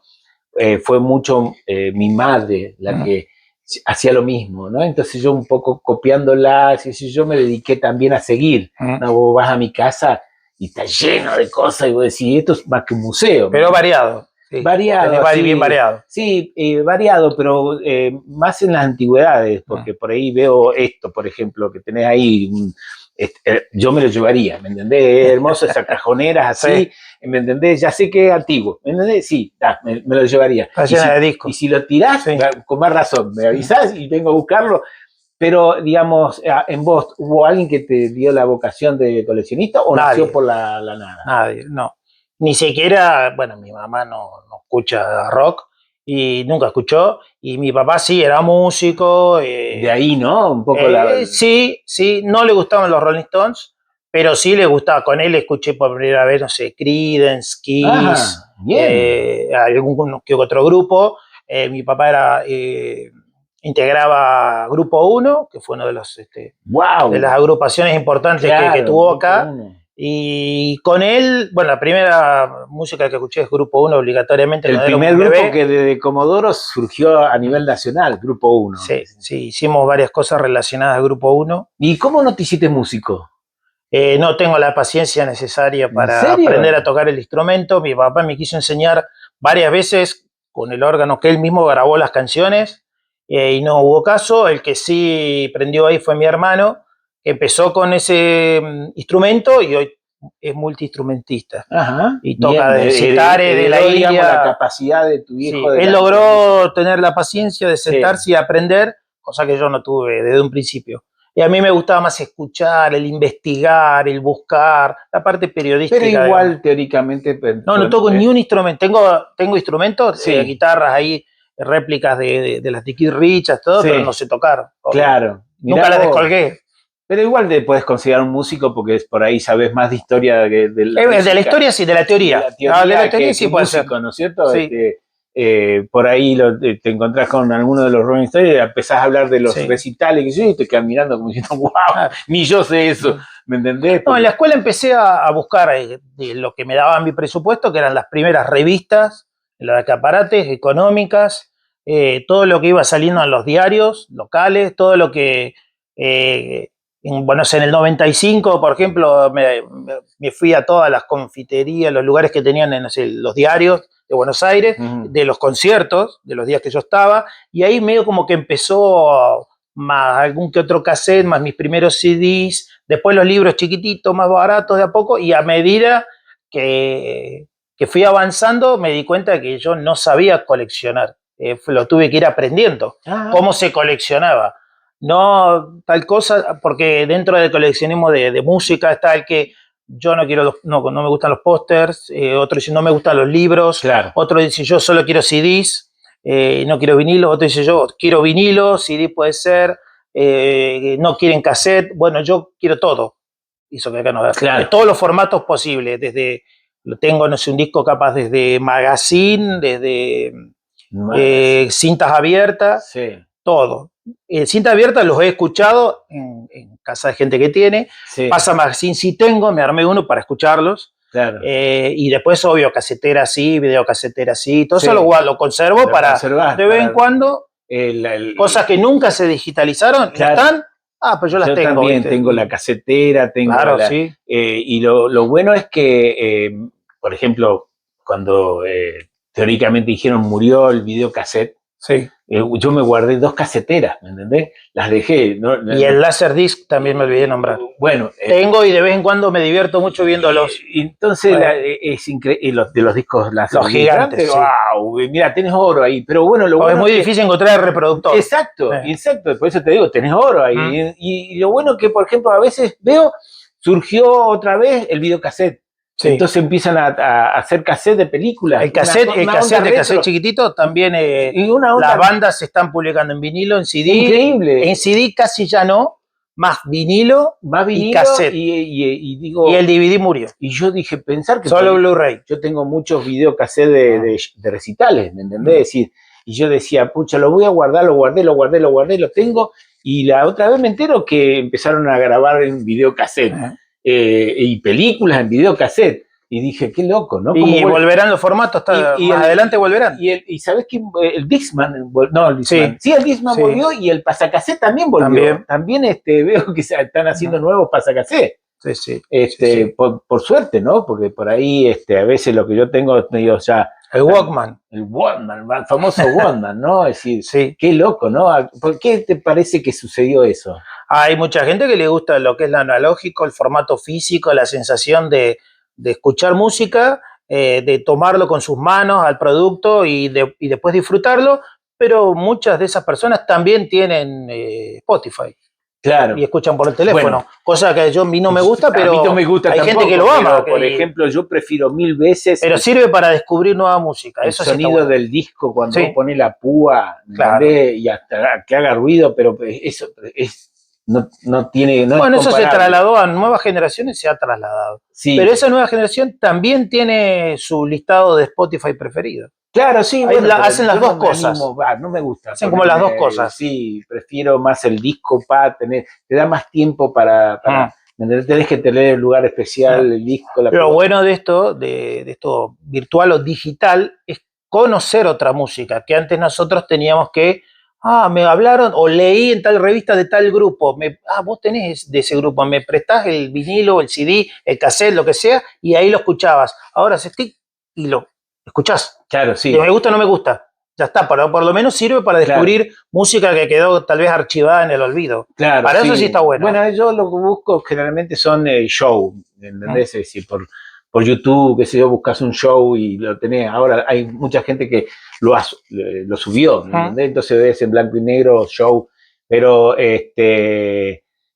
fue mucho mi madre, la que hacía lo mismo, ¿no? Entonces yo un poco copiándolas, y yo me dediqué también a seguir, ¿no? Vos vas a mi casa y está lleno de cosas y vos decís, esto es más que un museo.
Pero variado.
Sí. Variado,
sí, bien variado.
Sí, variado, pero más en las antigüedades, porque por ahí veo esto, por ejemplo, que tenés ahí, yo me lo llevaría, ¿me entendés? Hermoso, esas cajoneras así, sí. ¿Me entendés? Ya sé que es antiguo, ¿me entendés? Sí, me lo llevaría.
Está llena de discos.
Y si lo tirás, sí. Con más razón, me avisás y vengo a buscarlo. Pero, digamos, en vos, ¿hubo alguien que te dio la vocación de coleccionista o
Nadie.
nació por la nada?
Nadie, no. Ni siquiera, bueno, mi mamá no escucha rock y nunca escuchó, y mi papá sí era músico.
De ahí, ¿no? Un poco
Sí, no le gustaban los Rolling Stones, pero sí le gustaba. Con él escuché por primera vez, no sé, Creedence, Kiss, algún que otro grupo. Mi papá integraba Grupo 1, que fue uno de los de las agrupaciones importantes que tuvo acá. Y con él, bueno, la primera música que escuché es Grupo 1 obligatoriamente.
El primer grupo que de Comodoro surgió a nivel nacional, Grupo 1.
Sí, hicimos varias cosas relacionadas a Grupo 1.
¿Y cómo no te hiciste músico?
No tengo la paciencia necesaria para aprender a tocar el instrumento. Mi papá me quiso enseñar varias veces con el órgano que él mismo grabó las canciones y no hubo caso. El que sí prendió ahí fue mi hermano, que empezó con ese instrumento y hoy es multiinstrumentista.
Ajá,
y toca de citares, de la India.
La capacidad de tu hijo.
Sí, él logró tener la paciencia de sentarse y aprender, cosa que yo no tuve desde un principio. Y a mí me gustaba más escuchar, el investigar, el buscar, la parte periodística.
Pero igual, digamos, teóricamente...
No toco ni un instrumento. Tengo instrumentos, guitarras ahí, réplicas de las de Keith Richards, todo, pero no sé tocar.
Claro.
Nunca las descolgué.
Pero igual te puedes considerar un músico porque por ahí sabes más de historia de la música.
De la historia sí, de la teoría.
De la teoría sí puede ser. ¿No es cierto?
Sí.
Por ahí te encontrás con alguno de los Rolling Stones y empezás a hablar de los recitales y te quedas mirando como diciendo, wow, ni yo sé eso. ¿Me entendés?
No, en la escuela empecé a buscar de lo que me daba mi presupuesto, que eran las primeras revistas, las acaparates económicas, todo lo que iba saliendo en los diarios locales, todo lo que... Bueno, en el 95, por ejemplo, me fui a todas las confiterías, los lugares que tenían en los diarios de Buenos Aires, de los conciertos, de los días que yo estaba, y ahí medio como que empezó más algún que otro cassette, más mis primeros CDs, después los libros chiquititos, más baratos de a poco, y a medida que fui avanzando me di cuenta de que yo no sabía coleccionar, lo tuve que ir aprendiendo, cómo se coleccionaba. No tal cosa, porque dentro del coleccionismo de música está el que yo no quiero, no me gustan los pósters, otro dice no me gustan los libros, otro dice yo solo quiero CDs, no quiero vinilo, otro dice yo quiero vinilo, CD puede ser, no quieren cassette, bueno, yo quiero todo, eso que acá no da, todos los formatos posibles, desde, tengo, no sé, un disco capaz desde magazine, desde cintas abiertas, todo. Cinta abierta los he escuchado en casa de gente que tiene. Pasa magazine sí tengo, me armé uno para escucharlos. Y después, obvio, casetera sí, videocasetera sí. Todo eso lo conservo para de vez en cuando. Cosas que nunca se digitalizaron, ¿están? Pues yo las tengo. Yo
también tengo la casetera, tengo y lo bueno es que, por ejemplo, cuando teóricamente dijeron murió el videocassette, yo me guardé 2 caseteras, ¿me entendés? Las dejé.
Y el Laserdisc también me olvidé nombrar.
Bueno.
Tengo y de vez en cuando me divierto mucho viéndolos.
Entonces es increíble, de los discos Laserdisc.
Los gigantes,
wow, mira, tenés oro ahí. Pero bueno,
es muy difícil encontrar el reproductor.
Exacto, por eso te digo, tenés oro ahí. Y lo bueno que, por ejemplo, a veces veo, surgió otra vez el videocassette. Entonces empiezan a hacer cassette de películas.
El cassette chiquitito también. Las bandas se están publicando en vinilo, en CD.
Increíble.
En CD casi ya no. Más vinilo y cassette.
Y
el DVD murió.
Y yo dije, pensar que...
Solo Blu-ray.
Yo tengo muchos videocassettes de recitales, ¿me entendés? Decir, y yo decía, pucha, lo voy a guardar, lo guardé, lo tengo. Y la otra vez me entero que empezaron a grabar en videocassette. Y películas en videocassette. Y dije, qué loco, ¿no?
Y volverán los formatos, más adelante volverán.
Y ¿sabés quién? El Discman, no, el Discman. Sí, el Discman
sí.
volvió y el pasacassette también volvió. También veo que están haciendo nuevos pasacassette.
Sí, sí.
Por suerte, ¿no? Porque por ahí a veces lo que yo tengo, digo, ya...
El Walkman.
El Walkman, el famoso Walkman, ¿no? Es decir,
sí.
Qué loco, ¿no? ¿Por qué te parece que sucedió eso?
Hay mucha gente que le gusta lo que es lo analógico, el formato físico, la sensación de escuchar música, de tomarlo con sus manos al producto y después disfrutarlo, pero muchas de esas personas también tienen Spotify.
Claro.
Y escuchan por el teléfono, cosa que a mí no me gusta, pero
a mí no me gusta
hay
tampoco,
gente que lo ama.
Por ejemplo, yo prefiero 1000 veces...
Pero sirve para descubrir nueva música.
El
eso
sonido
sí está bueno.
del disco cuando vos pones la púa,
claro.
Y hasta que haga ruido, pero eso no tiene...
bueno, eso se trasladó a nuevas generaciones, se ha trasladado.
Sí.
Pero esa nueva generación también tiene su listado de Spotify preferido.
Claro, sí.
Bueno, hacen las dos cosas.
No me gusta.
Hacen como las dos cosas.
Sí, prefiero más el disco para tener... Te da más tiempo para tenés que tener el lugar especial, el disco.
Pero bueno de esto virtual o digital es conocer otra música, que antes nosotros teníamos que... me hablaron o leí en tal revista de tal grupo. Vos tenés de ese grupo, me prestás el vinilo, el CD, el cassette, lo que sea, y ahí lo escuchabas. Ahora haces clic y lo escuchás.
Claro, sí.
Si me gusta o no me gusta. Ya está, pero por lo menos sirve para descubrir música que quedó tal vez archivada en el olvido.
Claro,
para eso sí está bueno.
Bueno, yo lo que busco generalmente son show, ¿entendés? Es decir, por YouTube, qué sé yo, buscas un show y lo tenés. Ahora hay mucha gente que lo subió, ¿entendés? Entonces ves en blanco y negro show, pero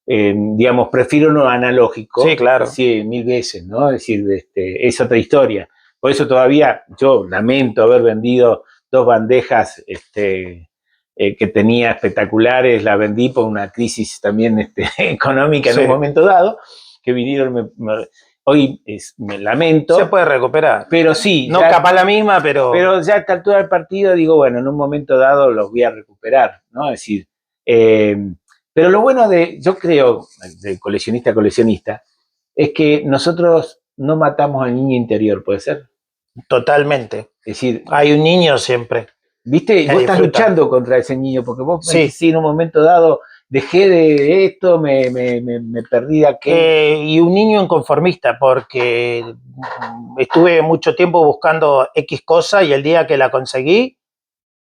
digamos, prefiero uno analógico.
Sí, claro.
Sí, 1000 veces, ¿no? Es decir, es otra historia. Por eso todavía yo lamento haber vendido 2 bandejas que tenía espectaculares, la vendí por una crisis también económica en un momento dado, que vinieron, hoy me lamento.
Se puede recuperar.
Pero sí.
No capaz la misma, pero...
Pero ya a esta altura del partido digo, bueno, en un momento dado los voy a recuperar, ¿no? Es decir, pero lo bueno yo creo, de coleccionista a coleccionista, es que nosotros no matamos al niño interior, ¿puede ser?
Totalmente.
Es decir,
hay un niño siempre.
¿Viste? Vos estás luchando contra ese niño, porque vos sí, en un momento dado dejé de esto, me perdí de aquello.
Y un niño inconformista, porque estuve mucho tiempo buscando X cosa y el día que la conseguí,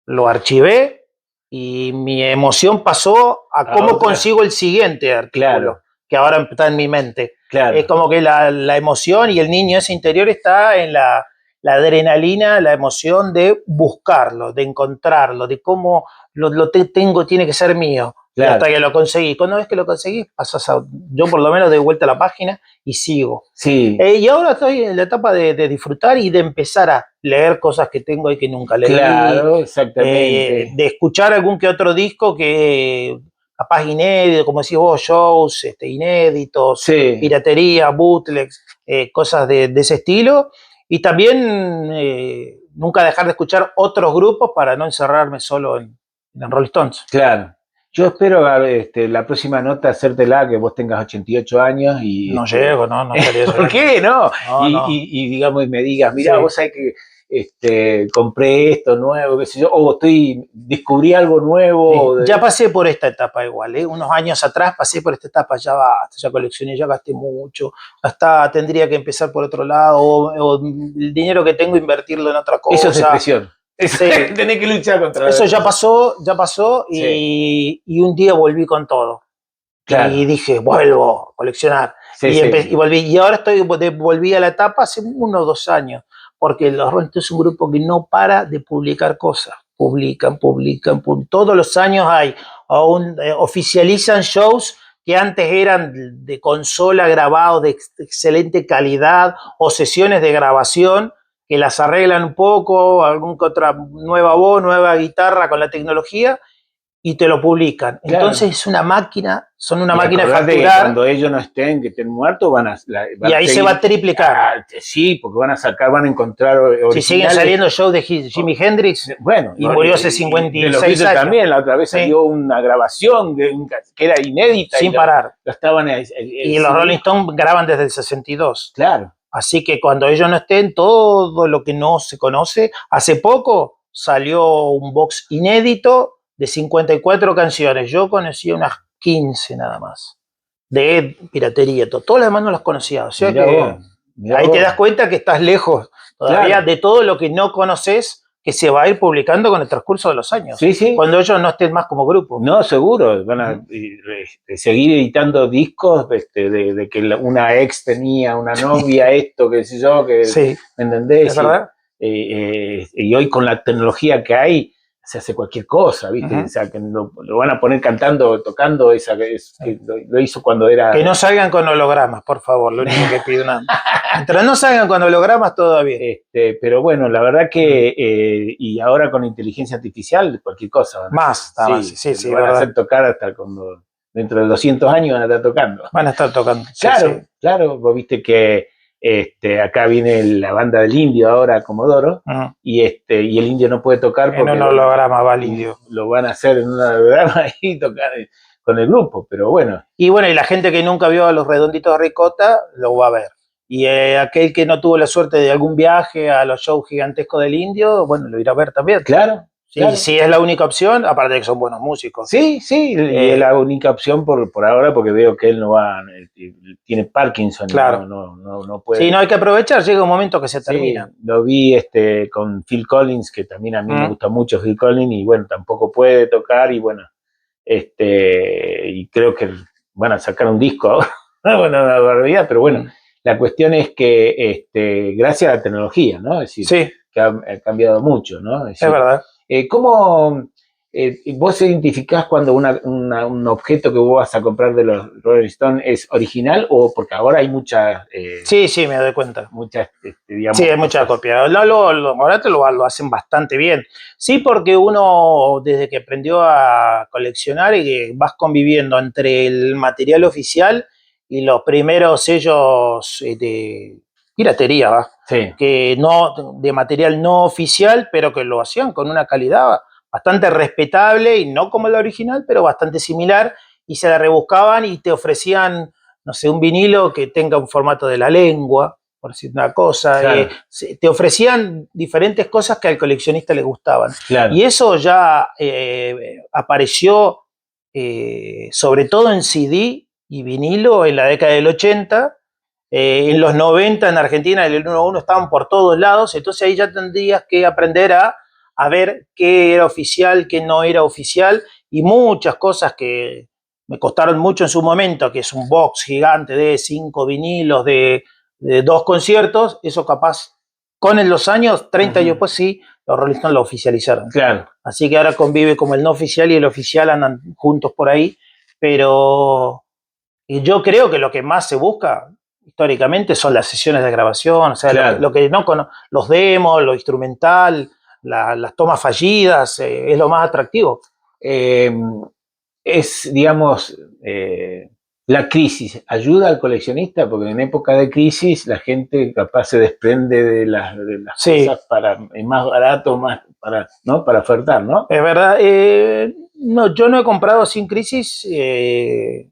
lo archivé y mi emoción pasó a cómo consigo el siguiente artículo, que ahora está en mi mente.
Claro.
Es como que la emoción y el niño ese interior está en la adrenalina, la emoción de buscarlo, de encontrarlo, de cómo lo tengo, tiene que ser mío. Claro. Hasta que lo conseguí. Cuando ves que lo conseguís, yo por lo menos doy vuelta a la página y sigo.
Sí.
Y ahora estoy en la etapa de disfrutar y de empezar a leer cosas que tengo y que nunca leí.
Claro, exactamente.
De escuchar algún que otro disco que capaz inédito, como decís vos, shows inéditos, piratería, bootlegs, cosas de ese estilo. Y también nunca dejar de escuchar otros grupos para no encerrarme solo en Rolling Stones.
Claro. Yo espero la próxima nota hacértela, que vos tengas 88 años y...
No llego, no estaría
¿Por qué? No.
No.
Y digamos, y me digas, mira, vos sabés que compré esto nuevo, qué sé yo, o descubrí algo nuevo.
Ya pasé por esta etapa igual, unos años atrás pasé por esta etapa, ya basta, ya coleccioné, ya gasté mucho, hasta tendría que empezar por otro lado, o el dinero que tengo invertirlo en otra cosa.
Eso es expresión. Tenés que luchar contra
eso. Ya pasó y un día volví con todo. Claro. Y dije, vuelvo a coleccionar. Y volví. Y ahora volví a la etapa hace 1 o 2 años. Porque los Rolling Stones es un grupo que no para de publicar cosas. Publican. Todos los años oficializan shows que antes eran de consola grabados de excelente calidad o sesiones de grabación que las arreglan un poco, alguna otra nueva voz, nueva guitarra con la tecnología y te lo publican. Claro. Entonces es una máquina, son una máquina de facturar.
Cuando ellos no estén, que estén muertos, van
y ahí se va a triplicar.
Sí, porque van a encontrar
si siguen saliendo shows de Jimi Hendrix, y murió hace 56 años.
También, la otra vez salió una grabación que era inédita.
Sin parar.
Lo estaban
y los Rolling Stones graban desde el 62.
Claro.
Así que cuando ellos no estén, todo lo que no se conoce, hace poco salió un box inédito de 54 canciones. Yo conocía unas 15 nada más, de piratería, todas las demás no las conocía. O sea
Mirá
que
vos, mirá
ahí te
vos.
das cuenta que estás lejos todavía
Claro.
de todo lo que no conoces, que se va a ir publicando con el transcurso de los años.
Sí, sí.
Cuando ellos no estén más como grupo.
No, seguro, van a seguir editando discos de que una ex tenía, una novia, esto, qué sé yo, que,
Sí,
¿me entendés?
es verdad.
Y hoy con la tecnología que hay, se hace cualquier cosa, ¿viste? O sea, que lo van a poner cantando, tocando, que lo hizo cuando era...
Que no salgan con hologramas, por favor, lo único que pido. Mientras no salgan con hologramas, todo bien.
Pero bueno, la verdad que, y ahora con inteligencia artificial, cualquier cosa.
Más, sí,
van a
verdad.
hacer tocar hasta cuando, dentro de 200 años van a estar tocando.
Van a estar tocando.
Claro,
Sí.
claro, vos viste que acá viene la banda del Indio ahora, Comodoro, y el Indio no puede tocar porque
en un holograma va el Indio.
Lo van a hacer en un holograma y tocar con el grupo, pero bueno.
Y bueno, y la gente que nunca vio a los Redonditos de Ricota lo va a ver. Y aquel que no tuvo la suerte de algún viaje a los shows gigantescos del Indio, bueno, lo irá a ver también.
Claro.
Sí, claro. Sí, es la única opción, aparte de que son buenos músicos.
Sí, y es la única opción por ahora, porque veo que él no va, tiene Parkinson,
claro.
No puede.
Sí, no hay que aprovechar, llega un momento que se termina.
Sí, lo vi con Phil Collins, que también a mí me gusta mucho Phil Collins, y bueno, tampoco puede tocar, y bueno, y creo que van a sacar un disco ahora, bueno, una barbaridad, pero bueno, la cuestión es que gracias a la tecnología, ¿no? Es decir,
sí.
Que ha cambiado mucho, ¿no?
Es verdad.
¿Cómo vos identificás cuando un objeto que vos vas a comprar de los Rolling Stones es original o porque ahora hay muchas...
sí, me doy cuenta.
Muchas, digamos...
Sí, hay mucha copia. Ahora lo hacen bastante bien. Sí, porque uno desde que aprendió a coleccionar y que vas conviviendo entre el material oficial y los primeros sellos de piratería, ¿va?
Sí.
Que no, de material no oficial, pero que lo hacían con una calidad bastante respetable y no como la original, pero bastante similar, y se la rebuscaban y te ofrecían, no sé, un vinilo que tenga un formato de la lengua, por decir una cosa,
claro.
Te ofrecían diferentes cosas que al coleccionista le gustaban.
Claro.
Y eso ya apareció sobre todo en CD y vinilo en la década del 80, en los 90 en Argentina el 1-1 estaban por todos lados, entonces ahí ya tendrías que aprender a ver qué era oficial, qué no era oficial, y muchas cosas que me costaron mucho en su momento, que es un box gigante de 5 vinilos de 2 conciertos, eso capaz con los años, 30 años después sí, los Rolling Stones lo oficializaron.
Claro.
Así que ahora convive como el no oficial y el oficial andan juntos por ahí, pero yo creo que lo que más se busca históricamente son las sesiones de grabación, o sea, claro. lo que no los demos, lo instrumental, las tomas fallidas, es lo más atractivo.
Es, digamos, la crisis ayuda al coleccionista, porque en época de crisis la gente capaz se desprende de las
sí.
cosas es más barato, más para ofertar, ¿no?
Es verdad. No, yo no he comprado sin crisis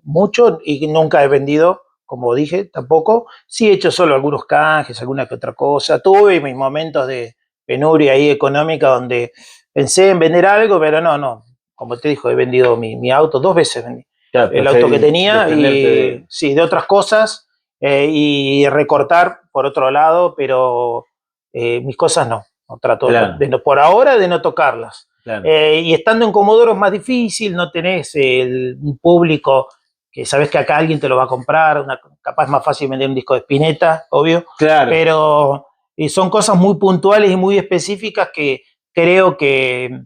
mucho y nunca he vendido, como dije, tampoco. Sí he hecho solo algunos canjes, alguna que otra cosa. Tuve mis momentos de penuria ahí económica donde pensé en vender algo, pero no. Como te dijo, he vendido mi auto 2 veces. Vendí el auto que tenía y sí, de otras cosas y recortar por otro lado, pero mis cosas no trato
claro.
por ahora de no tocarlas.
Claro.
Y estando en Comodoro es más difícil, no tenés un público que sabes que acá alguien te lo va a comprar, capaz es más fácil vender un disco de Spinetta, obvio,
claro.
Pero son cosas muy puntuales y muy específicas que creo que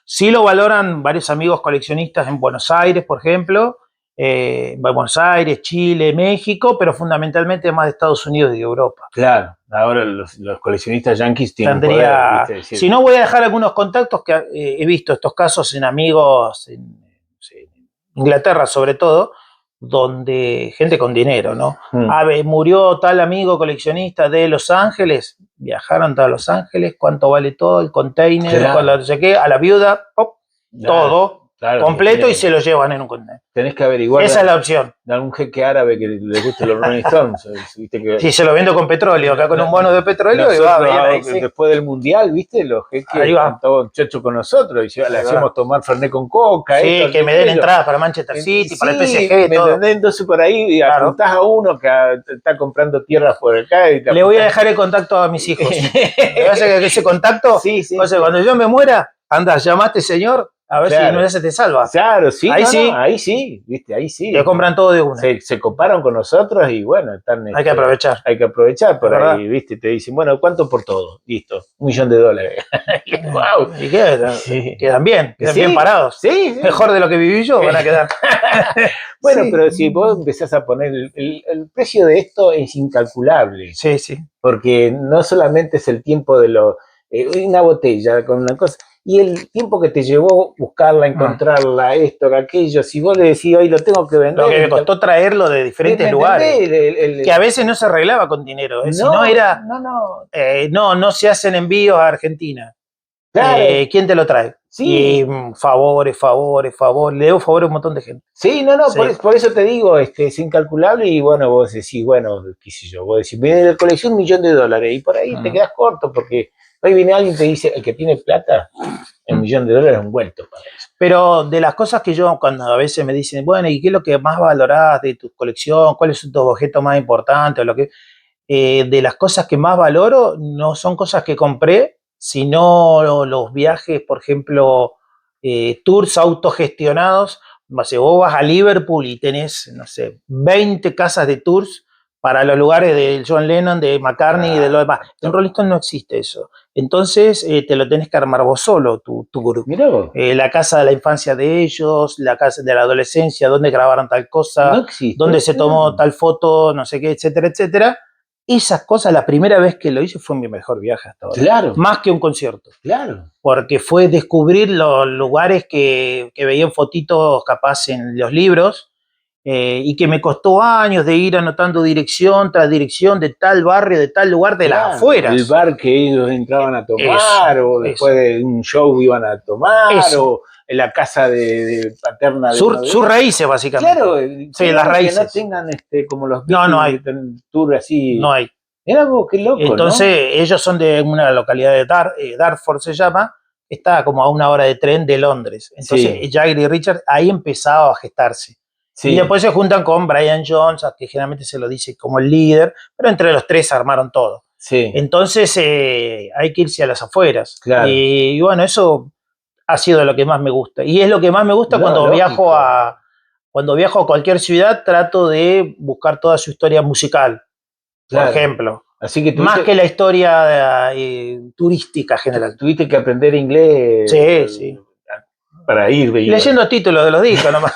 sí lo valoran varios amigos coleccionistas en Buenos Aires, por ejemplo, Buenos Aires, Chile, México, pero fundamentalmente más de Estados Unidos y Europa.
Claro, ahora los coleccionistas yanquis tienen poder, ¿viste?
Si no, voy a dejar algunos contactos que he visto estos casos en amigos en Inglaterra sobre todo, donde gente con dinero, ¿no? Murió tal amigo coleccionista de Los Ángeles, viajaron a Los Ángeles, cuánto vale todo, el container,
claro.
no sé qué, a la viuda, pop, claro. Todo,
Claro,
completo y se lo llevan en un contenedor.
Tenés que averiguar.
Esa es la opción.
De algún jeque árabe que le guste los Rolling Stones. ¿Viste que,
sí, se lo vendo con petróleo, acá con un bono de petróleo y va bien ahí, sí.
Después del Mundial, ¿viste? Los jeques están todos chochos con nosotros y le hacíamos tomar Fernet con coca.
Sí, esto, que me den entradas para Manchester City, sí, para el PSG,
¿me
todo.
Entonces por ahí apuntás a uno que está comprando tierras por acá. Y
le voy a dejar el contacto a mis hijos. ¿Me hace que ese contacto?
Sí.
Entonces, cuando yo me muera, anda, llamaste, señor, a ver si no se te salva.
Claro, sí.
Ahí sí.
Ahí sí, ¿viste? Ahí sí.
Te compran todo de una.
Se coparon con nosotros y bueno, están.
Hay que aprovechar.
Hay que aprovechar por ahí, ¿viste? Te dicen, bueno, ¿cuánto por todo? Listo, $1.000.000.
¡Wow! ¿Y qué? Quedan bien, bien parados.
Sí.
Mejor de lo que viví yo van a quedar.
Bueno, pero si vos empezás a poner. El precio de esto es incalculable.
Sí.
Porque no solamente es el tiempo de una botella con una cosa. Y el tiempo que te llevó buscarla, encontrarla, esto, aquello, si vos le decís hoy lo tengo que vender.
Lo que me costó traerlo de diferentes lugares. Que a veces no se arreglaba con dinero. Si no era. No se hacen envíos a Argentina.
Claro.
¿Quién te lo trae?
Sí.
Y favores. Le debo favores a un montón de gente.
Sí, sí. Por eso te digo, es incalculable y bueno, vos decís, bueno, qué sé yo, vos decís, viene de la colección $1.000.000 y por ahí te quedás corto porque hoy viene alguien y te dice, el que tiene plata, $1.000.000 es un vuelto para eso.
Pero de las cosas que yo, cuando a veces me dicen, bueno, ¿y qué es lo que más valorás de tu colección? ¿Cuáles son tus objetos más importantes? De las cosas que más valoro, no son cosas que compré, sino los viajes, por ejemplo, tours autogestionados. Vos vas a Liverpool y tenés, no sé, 20 casas de tours para los lugares de John Lennon, de McCartney y de lo demás. En Rolling Stone no existe eso. Entonces te lo tenés que armar vos solo, tu grupo.
Mirá vos.
La casa de la infancia de ellos, la casa de la adolescencia, dónde grabaron tal cosa,
no existe,
dónde se tomó tal foto, no sé qué, etcétera, etcétera. Esas cosas, la primera vez que lo hice fue mi mejor viaje hasta ahora.
Claro.
Más que un concierto.
Claro.
Porque fue descubrir los lugares que veía en fotitos capaz en los libros y que me costó años de ir anotando dirección tras dirección de tal barrio, de tal lugar, de las afueras.
El bar que ellos entraban a tomar o después de un show iban a tomar o en la casa de paterna.
Sus raíces, básicamente.
Claro,
sí, las raíces.
Que no tengan como los
no hay
tour así.
No hay.
Era algo que loco.
Entonces, ellos son de una localidad de Dartford se llama, está como a 1 hora de tren de Londres. Entonces, Jagger y Richard ahí empezaba a gestarse. Sí. Y después se juntan con Brian Jones, que generalmente se lo dice como el líder, pero entre los tres armaron todo.
Sí.
Entonces hay que irse a las afueras.
Claro.
Y bueno, eso ha sido lo que más me gusta. Y es lo que más me gusta cuando viajo a cualquier ciudad, trato de buscar toda su historia musical, por ejemplo.
Así que
más que la historia turística general.
Tuviste que aprender inglés.
Sí.
Para ir.
Leyendo títulos de los discos nomás.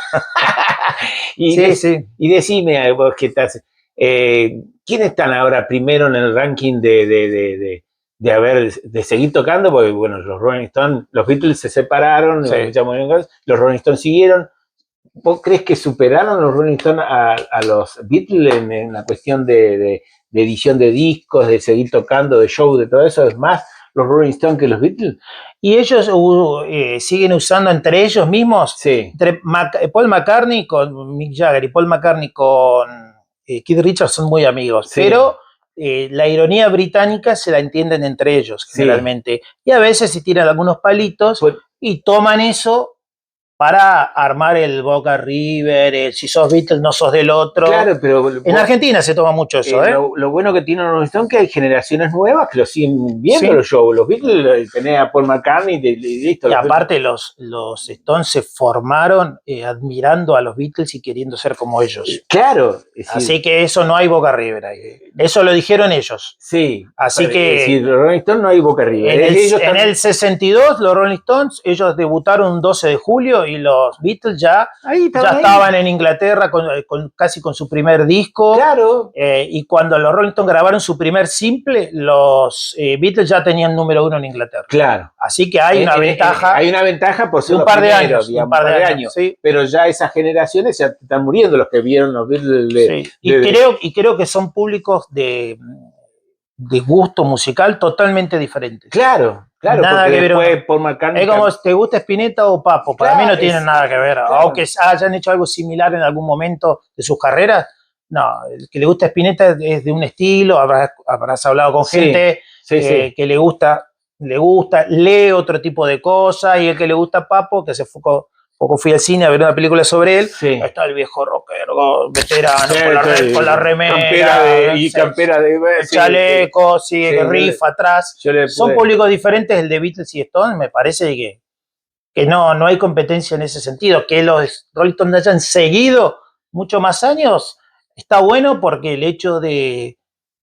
Y decime, vos que estás, ¿quiénes están ahora primero en el ranking de seguir tocando? Porque bueno, los Rolling Stones, los Beatles se separaron, los Rolling Stones siguieron. ¿Vos crees que superaron los Rolling Stones a los Beatles en la cuestión de edición de discos, de seguir tocando, de show, de todo eso? ¿Es más los Rolling Stones que los Beatles?
Y ellos siguen usando entre ellos mismos, entre Paul McCartney con Mick Jagger y Paul McCartney con Keith Richards son muy amigos, pero la ironía británica se la entienden entre ellos generalmente. Y a veces se tiran algunos palitos y toman eso para armar el Boca River, si sos Beatles no sos del otro.
Claro, pero
en Argentina se toma mucho eso.
Lo bueno que tiene los Stones es que hay generaciones nuevas que lo siguen viendo los shows. Los Beatles tenés a Paul McCartney y listo.
Y aparte los Stones se formaron admirando a los Beatles y queriendo ser como ellos.
Claro.
Así que eso no hay Boca River ahí. Eso lo dijeron ellos.
Sí.
Así que
los Rolling Stones no hay Boca River.
En el 62 los Rolling Stones, ellos debutaron un 12 de julio y los Beatles ya estaban en Inglaterra casi con su primer disco.
Claro.
Y cuando los Rolling Stones grabaron su primer simple, los Beatles ya tenían número 1 en Inglaterra.
Claro.
Así que hay una ventaja.
Hay una ventaja por ser
un par de años. Un par de años. Sí.
Pero ya esas generaciones ya están muriendo los que vieron los Beatles.
Y creo que son públicos de de gusto musical totalmente diferentes.
Claro, claro,
Nada
porque
que ver,
después Paul McCartney...
es como, ¿te gusta Spinetta o Papo? Para
Claro,
mí no tienen nada que ver.
claro.
Aunque hayan hecho algo similar en algún momento de sus carreras, no, el que le gusta Spinetta es de un estilo, habrás hablado con gente
sí.
que le gusta, lee otro tipo de cosas, y el que le gusta Papo, que hace poco fui al cine a ver una película sobre él, está el viejo rockero, veterano, con la remera,
campera de
el chaleco, que rifa atrás. Son públicos diferentes, el de Beatles y Stones, me parece que no hay competencia en ese sentido. Que los Rolling Stones hayan seguido mucho más años, está bueno, porque el hecho de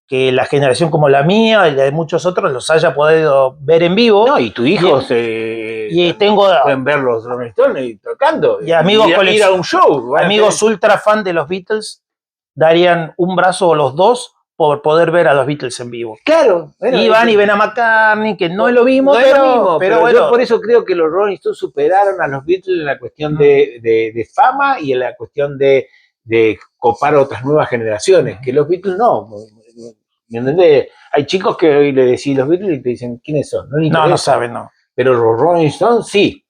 que la generación como la mía y la de muchos otros los haya podido ver en vivo.
No, y tu hijo pueden ver los Rolling Stones tocando.
Y amigos
ir a un show.
Amigos ultra fan de los Beatles darían un brazo o los dos por poder ver a los Beatles en vivo.
Claro. Bueno,
y van y ven a McCartney, que no es lo mismo,
pero bueno, yo por eso creo que los Rolling Stones superaron a los Beatles en la cuestión de fama y en la cuestión de copar otras nuevas generaciones, que los Beatles no. ¿Me entendés? Hay chicos que hoy le decís los Beatles y te dicen quiénes son.
No saben, no.
Pero los Rolling Stones sí.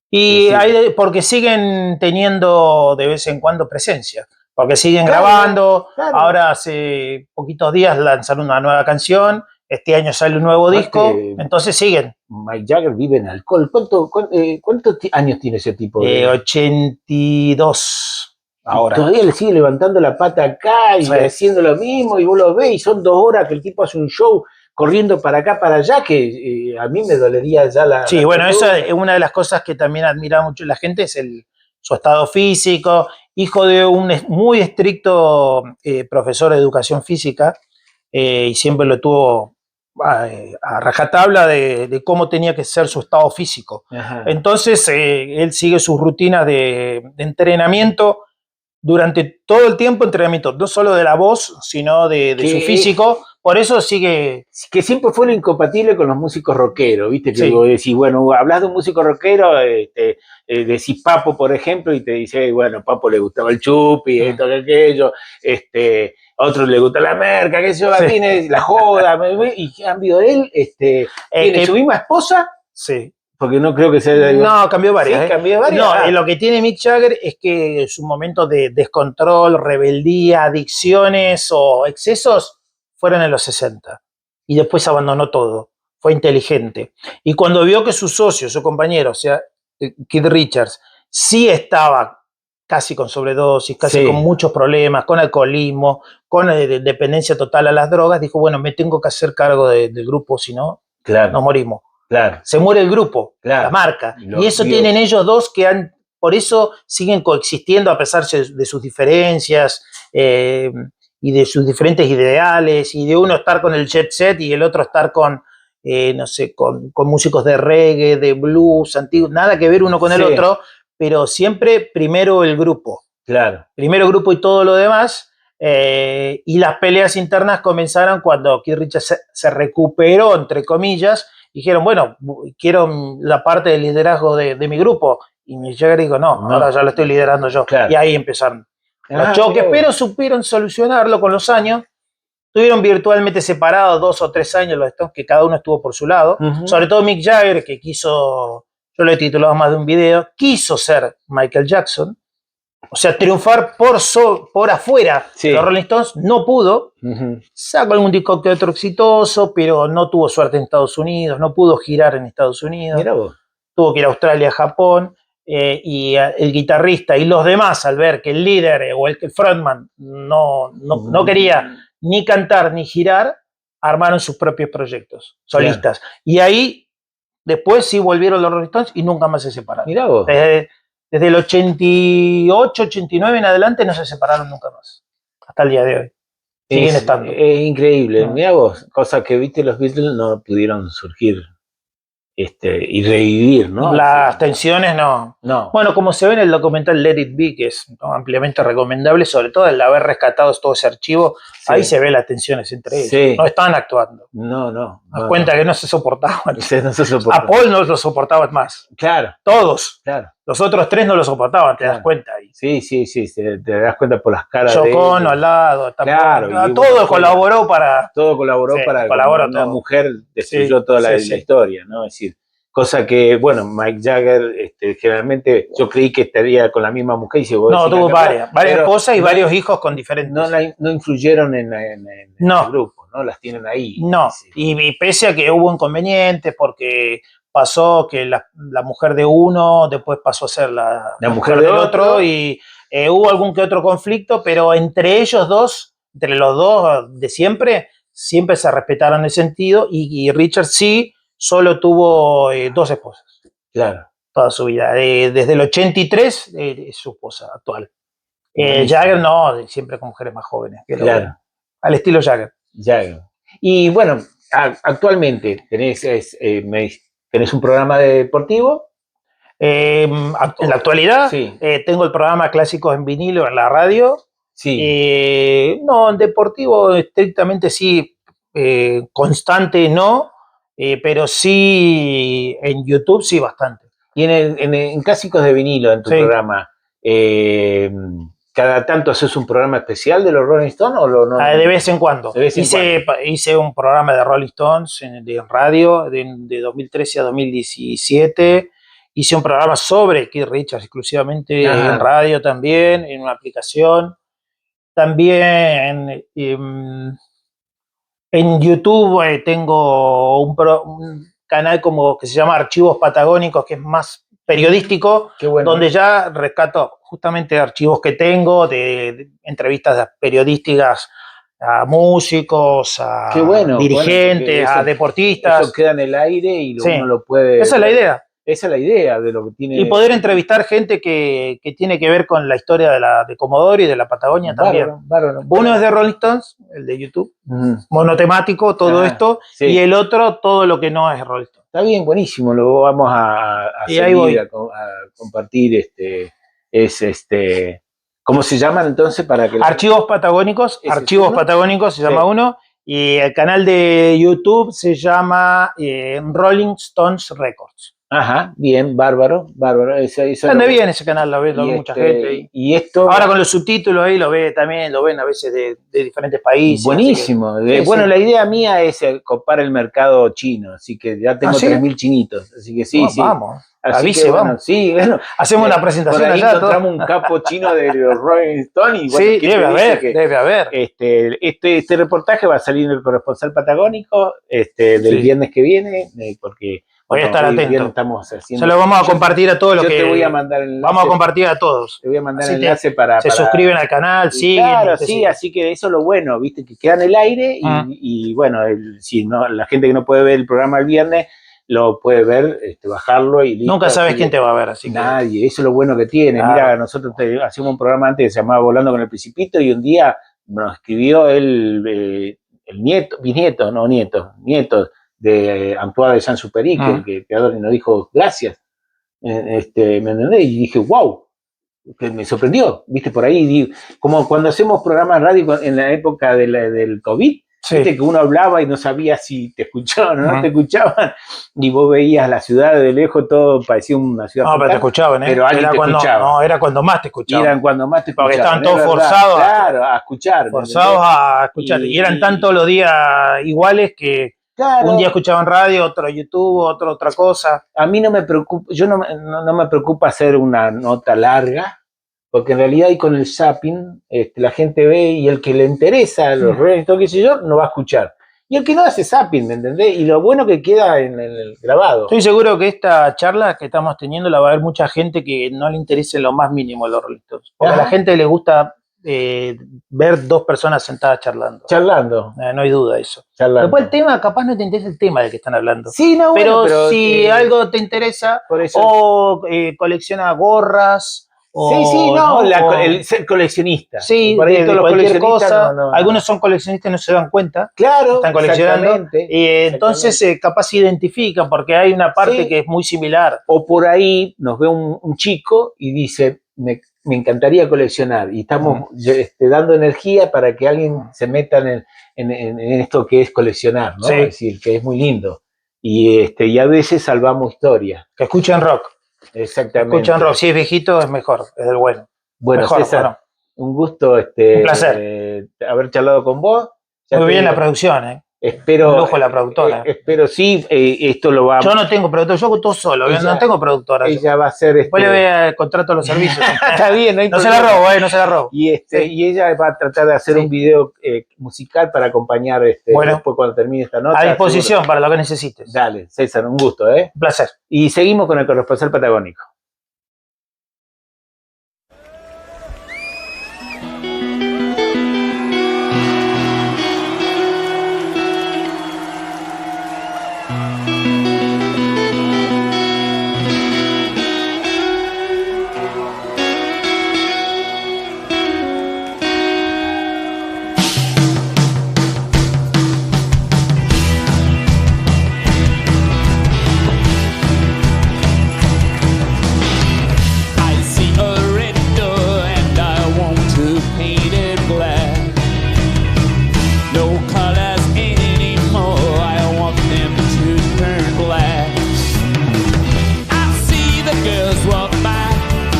Y porque siguen teniendo de vez en cuando presencia, porque siguen grabando. Ahora hace poquitos días lanzaron una nueva canción, este año sale un nuevo disco, entonces siguen.
Mick Jagger vive en alcohol. ¿Cuántos años tiene ese tipo?
82. Ahora.
Todavía le sigue levantando la pata acá y haciendo lo mismo, y vos lo ves, y son 2 horas que el tipo hace un show corriendo para acá, para allá, que a mí me dolería ya la...
Sí, bueno, esa es una de las cosas que también admira mucho la gente, es su estado físico. Hijo de un muy estricto profesor de educación física, y siempre lo tuvo a rajatabla de cómo tenía que ser su estado físico. Ajá. Entonces, él sigue sus rutinas de entrenamiento durante todo el tiempo, entrenamiento, no solo de la voz, sino de su físico. Por eso sigue...
Que siempre fue lo incompatible con los músicos rockeros, ¿viste? Que vos decís, bueno, hablas de un músico rockero, decís Papo, por ejemplo, y te dice, bueno, Papo le gustaba el chupi, esto, que aquello, a otros le gusta la merca, qué sé yo, tiene la joda, y en cambio él, tiene su misma esposa.
Sí.
Porque no creo que sea...
No, cambió varias.
Sí, cambió varias.
No, lo que tiene Mick Jagger es que su momento de descontrol, rebeldía, adicciones o excesos fueron en los 60. Y después abandonó todo. Fue inteligente. Y cuando vio que su socio, su compañero, o sea, Keith Richards, sí estaba casi con sobredosis, casi con muchos problemas, con alcoholismo, con dependencia total a las drogas, dijo, bueno, me tengo que hacer cargo del grupo, si no, nos morimos.
Claro.
Se muere el grupo, la marca. Y eso tienen ellos dos por eso siguen coexistiendo a pesar de sus diferencias y de sus diferentes ideales, y de uno estar con el jet set y el otro estar con, no sé, con músicos de reggae, de blues, antiguo, nada que ver uno con el otro, pero siempre primero el grupo.
Claro.
Primero el grupo y todo lo demás. Y las peleas internas comenzaron cuando Keith Richards se recuperó, entre comillas. Dijeron, bueno, quiero la parte del liderazgo de mi grupo. Y Mick Jagger dijo, no, ahora ya lo estoy liderando yo. Claro. Y ahí empezaron los choques, pero supieron solucionarlo con los años. Estuvieron virtualmente separados 2 o 3 años los Stones, que cada uno estuvo por su lado. Sobre todo Mick Jagger, que quiso, yo lo he titulado más de un video, quiso ser Michael Jackson. O sea, triunfar por afuera. Los Rolling Stones no pudo. Sacó algún disco que otro exitoso, pero no tuvo suerte en Estados Unidos, no pudo girar en Estados Unidos.
Mirá vos.
Tuvo que ir a Australia, Japón, y el guitarrista y los demás, al ver que el líder o el frontman no quería ni cantar ni girar, armaron sus propios proyectos solistas. Claro. Y ahí, después sí volvieron los Rolling Stones y nunca más se separaron.
Mirá vos.
Desde el 88, 89 en adelante no se separaron nunca más. Hasta el día de hoy. Siguen estando.
Es increíble. Mirá vos, cosa que viste los Beatles no pudieron surgir y revivir, ¿no?
Las tensiones no.
No.
Bueno, como se ve en el documental Let It Be, que es, ¿no?, ampliamente recomendable, sobre todo el haber rescatado todo ese archivo,
Sí.
ahí se ve las tensiones entre ellos.
Sí.
No estaban actuando.
No.
Das cuenta que no se soportaban.
No se soporta.
A Paul no lo soportaban más.
Claro,
Todos.
claro.
Los otros tres no lo soportaban, te das cuenta ahí.
Sí, te das cuenta por las caras de
Yoko
ellos.
Ono al lado.
Claro, y
todo
bueno,
colaboró para...
Todo colaboró
Sí,
para
colaboró
una
todo.
mujer destruyó
Sí,
toda la
sí.
historia, ¿no? Es decir, cosa que, bueno, Mike Jagger, generalmente yo creí que estaría con la misma mujer y se
No, tuvo varias esposas y varios hijos con diferentes.
No influyeron en el grupo, ¿no? Las tienen ahí.
No,
Sí.
y pese a que hubo inconvenientes porque pasó que la mujer de uno después pasó a ser la
mujer
del otro y hubo algún que otro conflicto, pero entre ellos dos, entre los dos de siempre se respetaron el sentido y Richard sí solo tuvo 2 esposas.
Claro.
Toda su vida. Desde el 83 es su esposa actual. Jagger no, siempre con mujeres más jóvenes.
Claro.
Al estilo Jagger.
Y bueno, actualmente tenés un programa deportivo.
En la actualidad,
sí.
Tengo el programa Clásicos en Vinilo en la radio.
Sí.
No, en deportivo estrictamente sí, constante no, pero sí en YouTube sí bastante.
Y en Clásicos de Vinilo, en tu programa, ¿cada tanto haces un programa especial de los Rolling Stones o no?
De vez en cuando. Hice un programa de Rolling Stones en radio de 2013 a 2017. Hice un programa sobre Keith Richards exclusivamente en radio también, en una aplicación. También en YouTube tengo un canal como que se llama Archivos Patagónicos, que es más periodístico, donde ya rescato justamente archivos que tengo de entrevistas periodísticas a músicos, a dirigentes, a deportistas.
Eso queda en el aire y uno lo puede...
Esa es la idea.
Esa es la idea de lo que tiene...
Y poder entrevistar gente que tiene que ver con la historia de Comodoro y de la Patagonia también.
Bárbaro.
Uno es de Rolling Stones, el de YouTube, monotemático, todo esto, y el otro, todo lo que no es Rolling Stones.
Está bien, buenísimo, lo vamos a seguir, a compartir. ¿Cómo se llaman entonces? Para que
Archivos Patagónicos, Patagónicos se llama uno, y el canal de YouTube se llama Rolling Stones Records.
Ajá, bien, bárbaro.
Anda bien ese canal, lo ve mucha gente.
Y esto...
Ahora con los subtítulos ahí lo ven a veces de diferentes países.
Buenísimo. Bueno, la idea mía es copar el mercado chino, así que ya tengo 3.000 chinitos, así que sí.
Vamos.
Avise, vamos. Sí, bueno.
Hacemos una presentación
por ahí
allá.
Encontramos un capo chino de los Rolling Stones. Y bueno,
sí, debe haber.
Este reportaje va a salir en el Corresponsal Patagónico del viernes que viene, porque...
Voy a estar atento.
Estamos haciendo,
se lo vamos a compartir a todos los que...
Yo te voy a mandar el enlace.
Vamos a compartir a todos.
Te voy a mandar el enlace para...
Se suscriben al canal, siguen.
Claro, sí, así que eso es lo bueno, viste, que queda en el aire y bueno, si no, la gente que no puede ver el programa el viernes, lo puede ver, bajarlo y listo.
Nunca sabes quién te va a ver, así
nadie, eso es lo bueno que tiene. Claro. Mira, nosotros hacíamos un programa antes que se llamaba Volando con el Principito y un día nos escribió el nieto de Antoine de Saint-Exupéry, que nos dijo gracias, ¿me entendés? Y dije, wow, que me sorprendió, viste, por ahí, como cuando hacemos programas de radio en la época del COVID, viste que uno hablaba y no sabía si te escuchaban o no te escuchaban, y vos veías la ciudad de lejos, todo parecía una ciudad.
No, pero te escuchaban,
pero alguien te escuchaba.
No, era cuando más te escuchaban.
Eran cuando más te escuchaban.
Porque estaban todos forzados.
Claro, a escuchar.
Forzados a escuchar. Y eran tantos los días iguales que... Claro. Un día escuchaban radio, otro YouTube, otro otra cosa.
A mí no me preocupa, no me preocupa hacer una nota larga, porque en realidad ahí con el zapping la gente ve y el que le interesa los Rolling Stones, qué sé yo, no va a escuchar. Y el que no hace zapping, ¿me entendés? Y lo bueno que queda en el grabado.
Estoy seguro que esta charla que estamos teniendo la va a ver mucha gente que no le interese lo más mínimo los Rolling Stones. Porque a la gente le gusta ver dos personas sentadas charlando. No hay duda de eso. Después el tema, capaz no te interesa el tema del que están hablando.
Sí, no,
pero si algo te interesa, o colecciona gorras,
Sí, no,
¿no?
el ser coleccionista.
Sí,
por ahí
de
todos los
cualquier
coleccionistas
cosa.
no.
Algunos son coleccionistas y no se dan cuenta.
Claro,
Están coleccionando.
exactamente.
Y entonces capaz se identifican porque hay una parte
Sí.
que es muy similar.
O por ahí nos ve un chico y dice, me encantaría coleccionar. Y estamos dando energía para que alguien se meta en esto que es coleccionar, ¿no?
Sí.
Es decir, que es muy lindo. Y a veces salvamos historias.
Que escuchen rock.
Exactamente.
Escuchan rock. Si es viejito es mejor, es del bueno.
Bueno,
mejor,
César,
bueno.
un gusto
Un placer.
haber charlado con vos.
Muy bien la producción, ¿eh?
Espero,
un lujo la productora.
Espero sí, esto lo va.
Yo no tengo productor, yo hago todo solo, no tengo productora.
Ella va a ser.
Después le voy a contrato los servicios.
Está bien, no hay
no
problema.
se la robo, no se la robo.
Y ella va a tratar de hacer un video musical para acompañar
bueno,
después cuando termine esta nota.
A disposición seguro. Para lo que necesites.
Dale, César, un gusto,
Un placer.
Y seguimos con el corresponsal patagónico.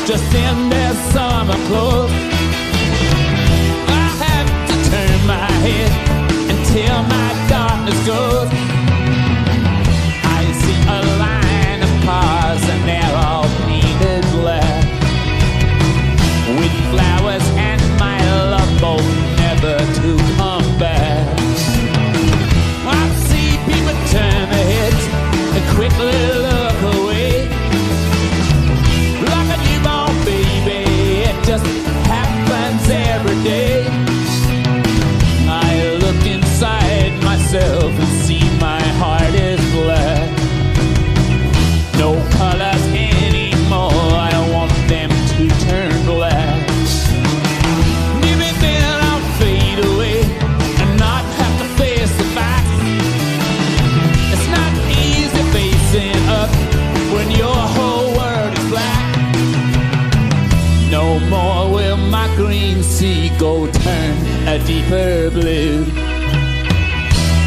Just in their summer clothes, I have to turn my head until my darkness goes. I see a line of cars and they're all painted black, with flowers and my love both never to come back. I see people turn their heads and quickly look away. Just happens every day. I look inside myself and see my heart is black. No colors anymore, I want them to turn black. Maybe then I'll fade away and not have to face the facts. It's not easy facing up when your whole world is black. No more will my green sea go turn a deeper blue.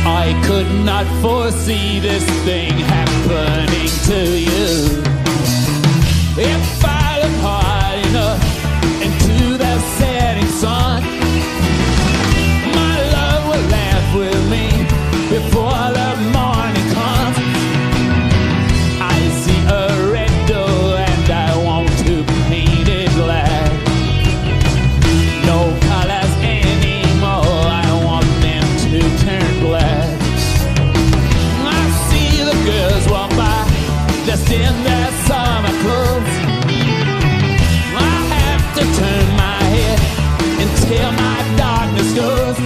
I could not foresee this thing happening to you. If I look hard enough into the setting sun, my love will laugh with me before the morning comes. I see a red door and I want to paint it black. No colors anymore, I want them to turn black. I see the girls walk by just in their summer clothes. I have to turn my head until my darkness goes.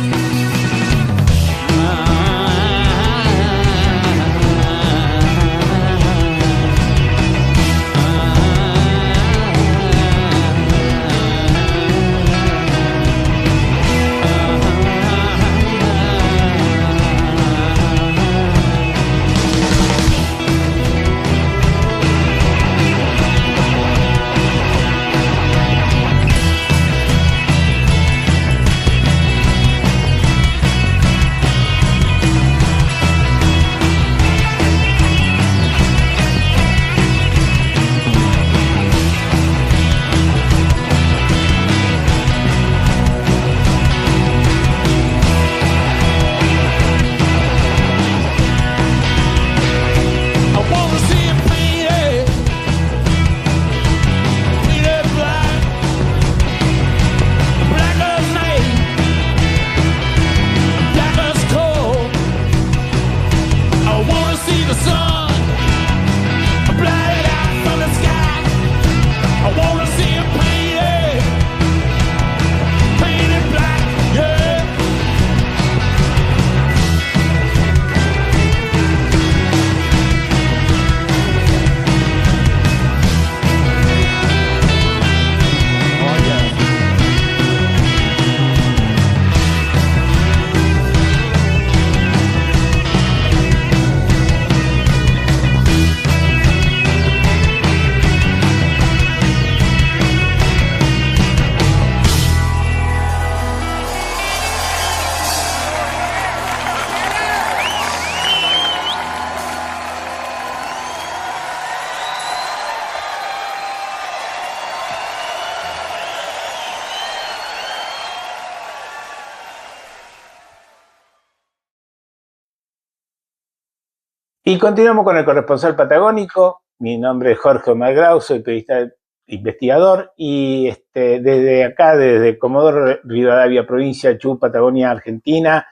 Y continuamos con el corresponsal patagónico. Mi nombre es Jorge Omar Grau, soy periodista investigador y desde acá, desde Comodoro Rivadavia, provincia Chubut, Patagonia, Argentina,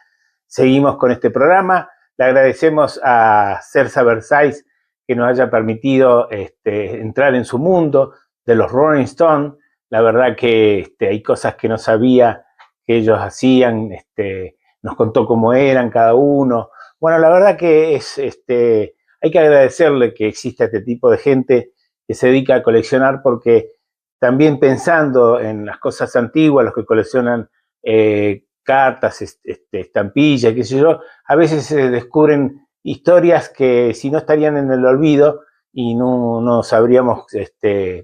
seguimos con este programa. Le agradecemos a Celsa Versailles que nos haya permitido entrar en su mundo de los Rolling Stones. La verdad que hay cosas que no sabía que ellos hacían, nos contó cómo eran cada uno. Bueno, la verdad que hay que agradecerle que exista este tipo de gente que se dedica a coleccionar, porque también pensando en las cosas antiguas, los que coleccionan cartas, estampillas, qué sé yo, a veces se descubren historias que si no estarían en el olvido y no sabríamos,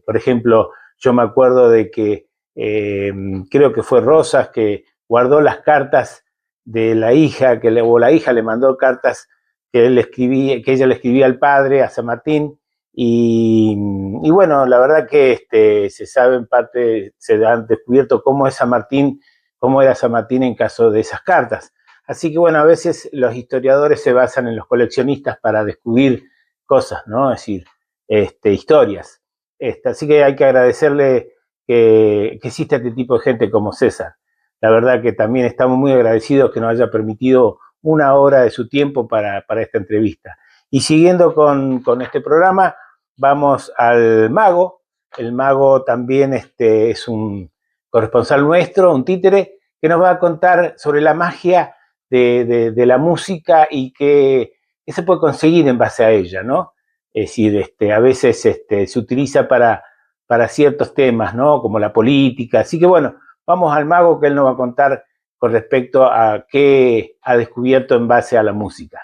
por ejemplo, yo me acuerdo de que creo que fue Rosas que guardó las cartas de la hija, o la hija le mandó cartas que ella le escribía al padre, a San Martín, y bueno, la verdad que se sabe en parte, se han descubierto cómo era San Martín en caso de esas cartas. Así que bueno, a veces los historiadores se basan en los coleccionistas para descubrir cosas, ¿no? Es decir, historias. Así que hay que agradecerle que exista este tipo de gente como César. La verdad que también estamos muy agradecidos que nos haya permitido una hora de su tiempo para esta entrevista. Y siguiendo con este programa, vamos al mago. El mago también es un corresponsal nuestro, un títere, que nos va a contar sobre la magia de la música y qué se puede conseguir en base a ella, ¿no? Es decir, a veces se utiliza para ciertos temas, ¿no? Como la política. Así que bueno, vamos al mago que él nos va a contar con respecto a qué ha descubierto en base a la música.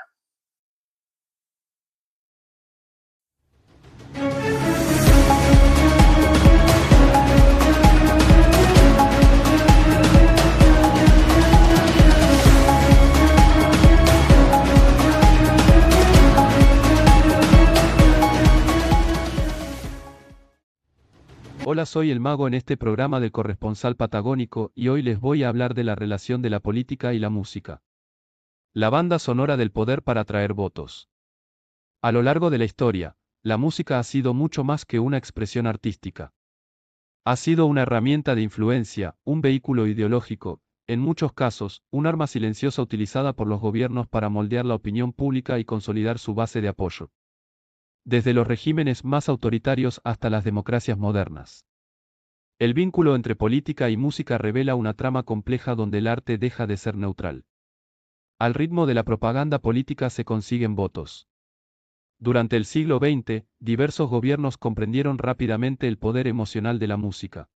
Hola, soy el mago en este programa del corresponsal patagónico y hoy les voy a hablar de la relación de la política y la música. La banda sonora del poder para atraer votos. A lo largo de la historia, la música ha sido mucho más que una expresión artística. Ha sido una herramienta de influencia, un vehículo ideológico, en muchos casos, un arma silenciosa utilizada por los gobiernos para moldear la opinión pública y consolidar su base de apoyo. Desde los regímenes más autoritarios hasta las democracias modernas. El vínculo entre política y música revela una trama compleja donde el arte deja de ser neutral. Al ritmo de la propaganda política se consiguen votos. Durante el siglo XX, diversos gobiernos comprendieron rápidamente el poder emocional de la música.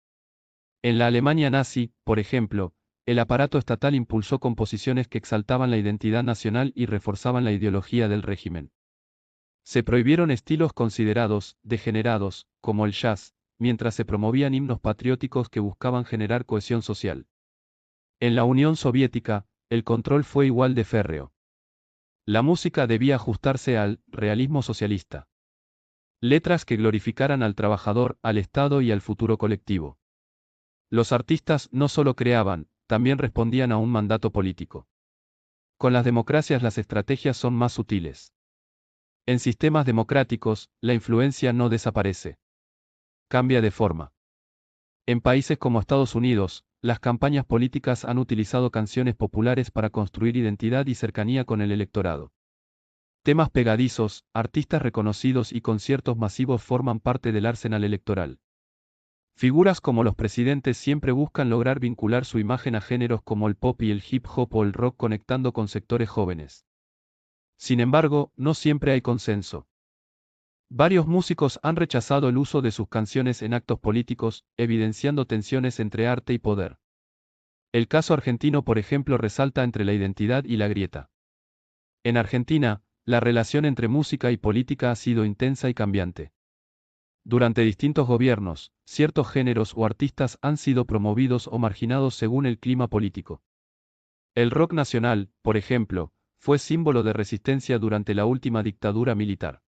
En la Alemania nazi, por ejemplo, el aparato estatal impulsó composiciones que exaltaban la identidad nacional y reforzaban la ideología del régimen. Se prohibieron estilos considerados degenerados, como el jazz, mientras se promovían himnos patrióticos que buscaban generar cohesión social. En la Unión Soviética, el control fue igual de férreo. La música debía ajustarse al realismo socialista. Letras que glorificaran al trabajador, al Estado y al futuro colectivo. Los artistas no solo creaban, también respondían a un mandato político. Con las democracias las estrategias son más sutiles. En sistemas democráticos, la influencia no desaparece. Cambia de forma. En países como Estados Unidos, las campañas políticas han utilizado canciones populares para construir identidad y cercanía con el electorado. Temas pegadizos, artistas reconocidos y conciertos masivos forman parte del arsenal electoral. Figuras como los presidentes siempre buscan lograr vincular su imagen a géneros como el pop y el hip hop o el rock, conectando con sectores jóvenes. Sin embargo, no siempre hay consenso. Varios músicos han rechazado el uso de sus canciones en actos políticos, evidenciando tensiones entre arte y poder. El caso argentino, por ejemplo, resalta entre la identidad y la grieta. En Argentina, la relación entre música y política ha sido intensa y cambiante. Durante distintos gobiernos, ciertos géneros o artistas han sido promovidos o marginados según el clima político. El rock nacional, por ejemplo, fue símbolo de resistencia durante la última dictadura militar.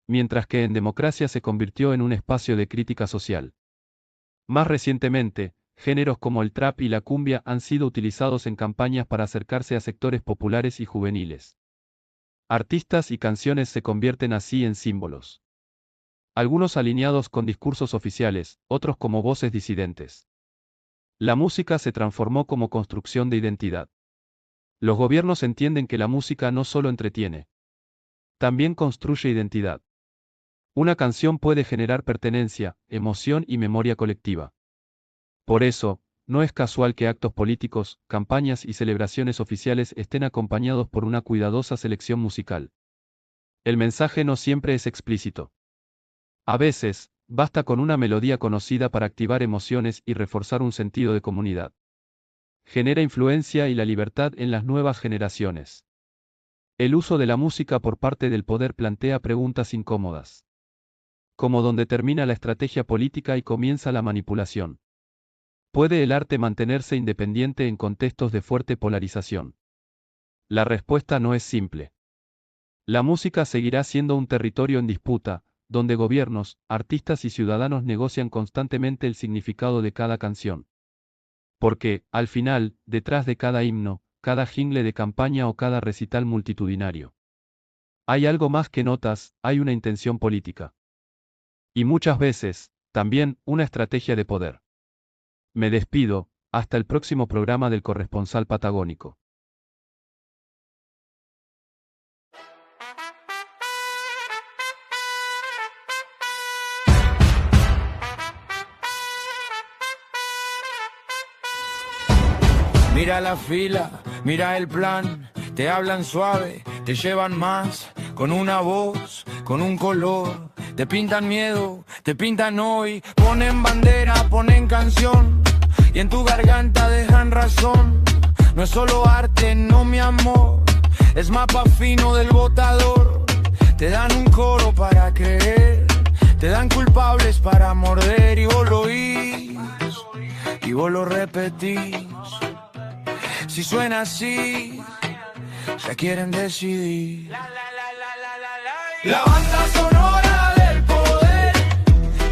Mientras que en democracia se convirtió en un espacio de crítica social. Más recientemente, géneros como el trap y la cumbia han sido utilizados en campañas para acercarse a sectores populares y juveniles. Artistas y canciones se convierten así en símbolos. Algunos alineados con discursos oficiales, otros como voces disidentes. La música se transformó como construcción de identidad. Los gobiernos entienden que la música no solo entretiene, también construye identidad. Una canción puede generar pertenencia, emoción y memoria colectiva. Por eso, no es casual que actos políticos, campañas y celebraciones oficiales estén acompañados por una cuidadosa selección musical. El mensaje no siempre es explícito. A veces, basta con una melodía conocida para activar emociones y reforzar un sentido de comunidad. Genera influencia y la libertad en las nuevas generaciones. El uso de la música por parte del poder plantea preguntas incómodas. Como donde termina la estrategia política y comienza la manipulación. ¿Puede el arte mantenerse independiente en contextos de fuerte polarización? La respuesta no es simple. La música seguirá siendo un territorio en disputa, donde gobiernos, artistas y ciudadanos negocian constantemente el significado de cada canción. Porque, al final, detrás de cada himno, cada jingle de campaña o cada recital multitudinario, hay algo más que notas, hay una intención política. Y muchas veces, también, una estrategia de poder. Me despido, hasta el próximo programa del Corresponsal Patagónico.
Mira la fila, mira el plan, te hablan suave, te llevan más, con una voz, con un color, te pintan miedo, te pintan hoy, ponen bandera, ponen canción, y en tu garganta dejan razón. No es solo arte, no mi amor, es mapa fino del botador. Te dan un coro para creer, te dan culpables para morder, y vos lo oís, y vos lo repetís. Si suena así, ya quieren decidir. La banda sonora del poder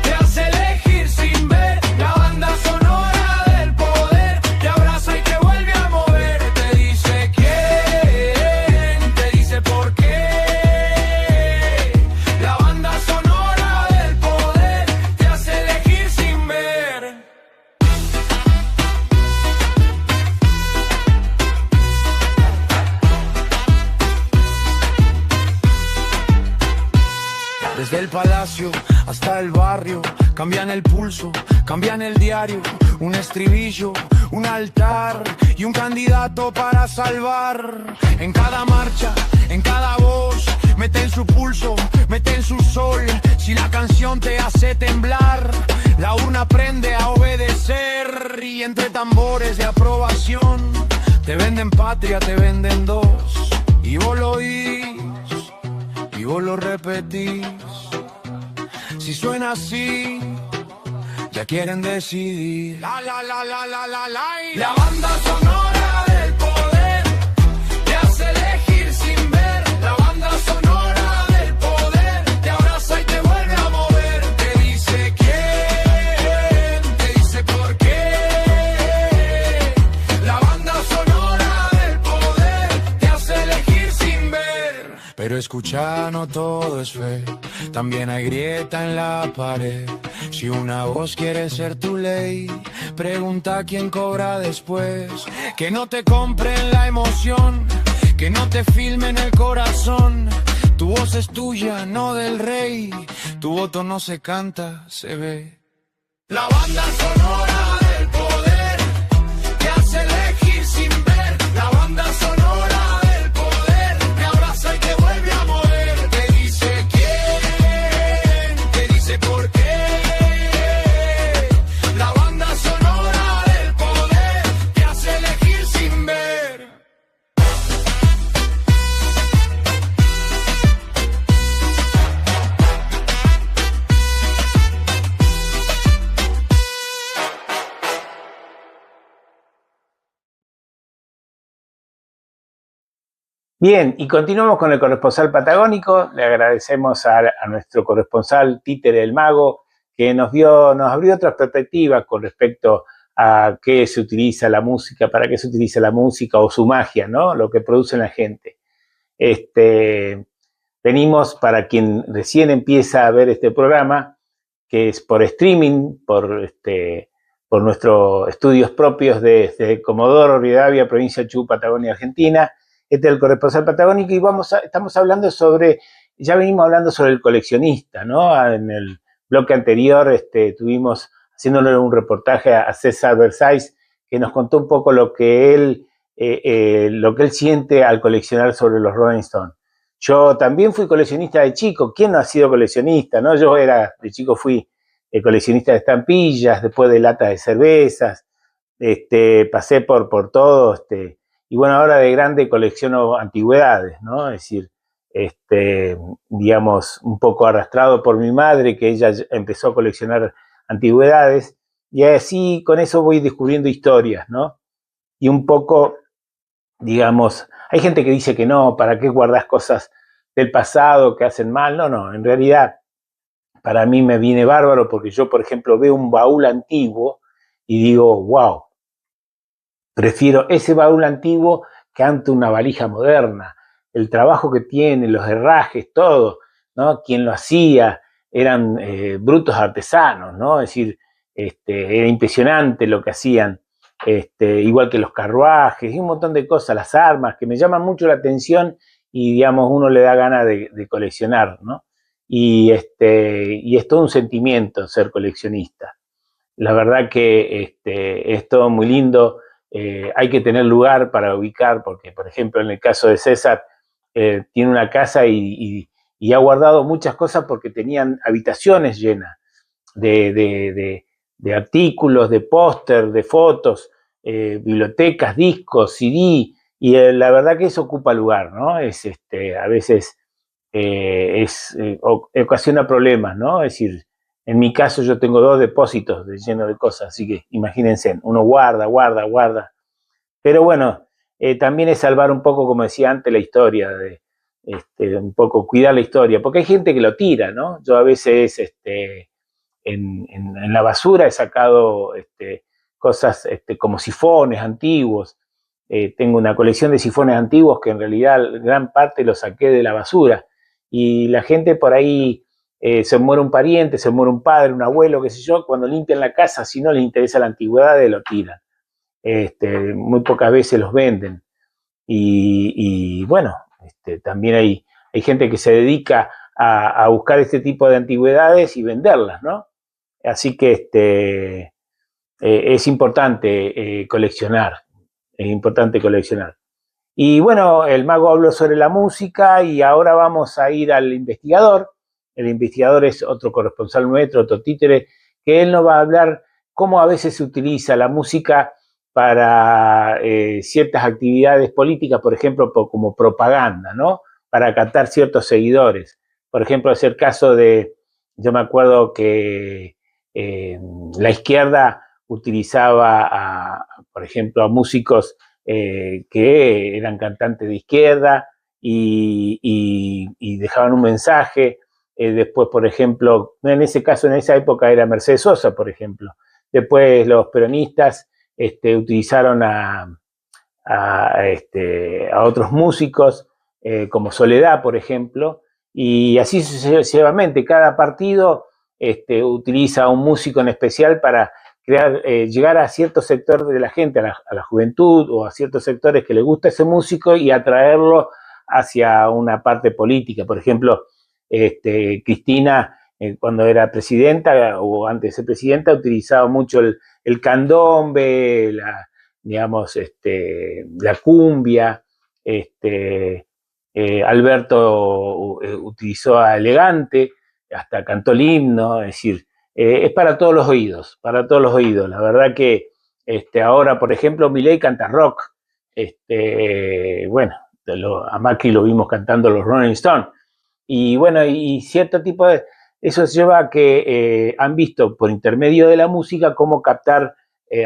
te hace elegir sin ver. La banda sonora del poder te abraza y te vuelve a mover. Te dice quién, te dice por qué. La banda sonora del poder te hace elegir sin ver. Desde el palacio hasta el barrio, cambian el pulso, cambian el diario, un estribillo, un altar y un candidato para salvar. En cada marcha, en cada voz, meten su pulso, meten su sol. Si la canción te hace temblar, la urna aprende a obedecer. Y entre tambores de aprobación, te venden patria, te venden dos. Y vos lo oís, y vos lo repetís. Si suena así, ya quieren decidir. La banda sonora del poder te hace elegir sin ver. La banda sonora del poder te abraza y te vuelve a mover. Te dice quién, te dice por qué. La banda sonora del poder te hace elegir sin ver. Pero escucha, no todo es fe, también hay grieta en la pared. Si una voz quiere ser tu ley, pregunta quién cobra después. Que no te compren la emoción, que no te filmen el corazón. Tu voz es tuya, no del rey. Tu voto no se canta, se ve. La banda sonora del poder te hace elegir sin ver. La banda sonora del poder te abraza y te vuelve a mover. Te dice quién, te dice por qué. La banda sonora del poder te hace elegir sin ver.
Bien, y continuamos con el corresponsal patagónico. Le agradecemos a nuestro corresponsal Títere el Mago, que nos abrió otras perspectivas con respecto a qué se utiliza la música, para qué se utiliza la música o su magia, ¿no? Lo que produce en la gente. Venimos, para quien recién empieza a ver este programa, que es por streaming, por nuestros estudios propios de Comodoro Rivadavia, provincia de Chubut, Patagonia, Argentina. Este es el corresponsal patagónico y estamos hablando ya venimos hablando sobre el coleccionista, ¿no? En el bloque anterior estuvimos haciéndole un reportaje a César Versailles, que nos contó un poco lo que él siente al coleccionar sobre los Rolling Stones. Yo también fui coleccionista de chico. ¿Quién no ha sido coleccionista, no? Yo de chico fui coleccionista de estampillas, después de latas de cervezas, pasé por todo, y bueno, ahora de grande colecciono antigüedades, ¿no? Es decir, digamos, un poco arrastrado por mi madre, que ella empezó a coleccionar antigüedades, y así con eso voy descubriendo historias, ¿no? Y un poco, digamos, hay gente que dice que no, ¿para qué guardas cosas del pasado que hacen mal? No, en realidad para mí me viene bárbaro, porque yo, por ejemplo, veo un baúl antiguo y digo, wow, prefiero ese baúl antiguo que ante una valija moderna. El trabajo que tiene, los herrajes, todo, ¿no? Quien lo hacía eran brutos artesanos, ¿no? Es decir, era impresionante lo que hacían, igual que los carruajes y un montón de cosas, las armas, que me llaman mucho la atención y, digamos, uno le da ganas de coleccionar, ¿no? Y es todo un sentimiento ser coleccionista. La verdad que es todo muy lindo. Hay que tener lugar para ubicar, porque, por ejemplo, en el caso de César, tiene una casa y ha guardado muchas cosas porque tenían habitaciones llenas de artículos, de póster, de fotos, bibliotecas, discos, CD, y la verdad que eso ocupa lugar, ¿no? A veces ocasiona problemas, ¿no? Es decir, en mi caso yo tengo 2 depósitos llenos de cosas, así que imagínense, uno guarda. Pero bueno, también es salvar un poco, como decía antes, la historia, un poco cuidar la historia, porque hay gente que lo tira, ¿no? Yo a veces en la basura he sacado cosas como sifones antiguos. Tengo una colección de sifones antiguos que en realidad gran parte los saqué de la basura. Y la gente por ahí, se muere un pariente, se muere un padre, un abuelo, qué sé yo, cuando limpian la casa, si no les interesa la antigüedad, lo tiran. Muy pocas veces los venden. Y bueno, también hay gente que se dedica a buscar este tipo de antigüedades y venderlas, ¿no? Así que es importante coleccionar, es importante coleccionar. Y bueno, el mago habló sobre la música y ahora vamos a ir al investigador. El investigador es otro corresponsal nuestro, otro títere, que él nos va a hablar cómo a veces se utiliza la música para ciertas actividades políticas, por ejemplo, como propaganda, ¿no? Para captar ciertos seguidores. Por ejemplo, es el caso yo me acuerdo que la izquierda utilizaba, por ejemplo, a músicos que eran cantantes de izquierda y dejaban un mensaje. Después, por ejemplo, en ese caso, en esa época era Mercedes Sosa, por ejemplo. Después los peronistas utilizaron a otros músicos, como Soledad, por ejemplo, y así sucesivamente. Cada partido utiliza a un músico en especial para llegar a cierto sector de la gente, a la juventud o a ciertos sectores que le gusta ese músico y atraerlo hacia una parte política. Por ejemplo, Cristina, cuando era presidenta o antes de ser presidenta, utilizaba mucho el candombe, digamos, la cumbia. Alberto utilizó a Elegante, hasta cantó el himno, es decir, es para todos los oídos, para todos los oídos. La verdad que ahora, por ejemplo, Milei canta rock. Bueno, a Macri lo vimos cantando los Rolling Stones. Y bueno, y cierto tipo de... Eso lleva a que han visto por intermedio de la música cómo captar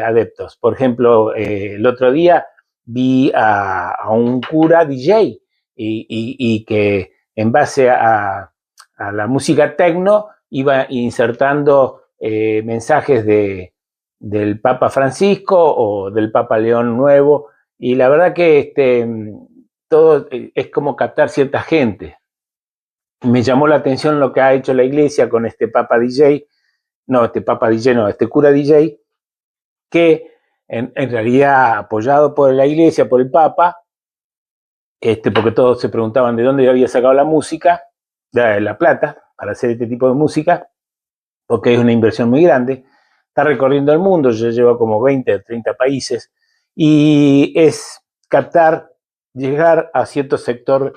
adeptos. Por ejemplo, el otro día vi a un cura DJ y que en base a la música techno iba insertando mensajes del Papa Francisco o del Papa León Nuevo, y la verdad que todo es como captar cierta gente. Me llamó la atención lo que ha hecho la iglesia con este Papa DJ, este cura DJ, que en realidad apoyado por la iglesia, por el Papa, porque todos se preguntaban de dónde había sacado la música, la plata, para hacer este tipo de música, porque es una inversión muy grande. Está recorriendo el mundo, ya lleva como 20 o 30 países, y es llegar a cierto sector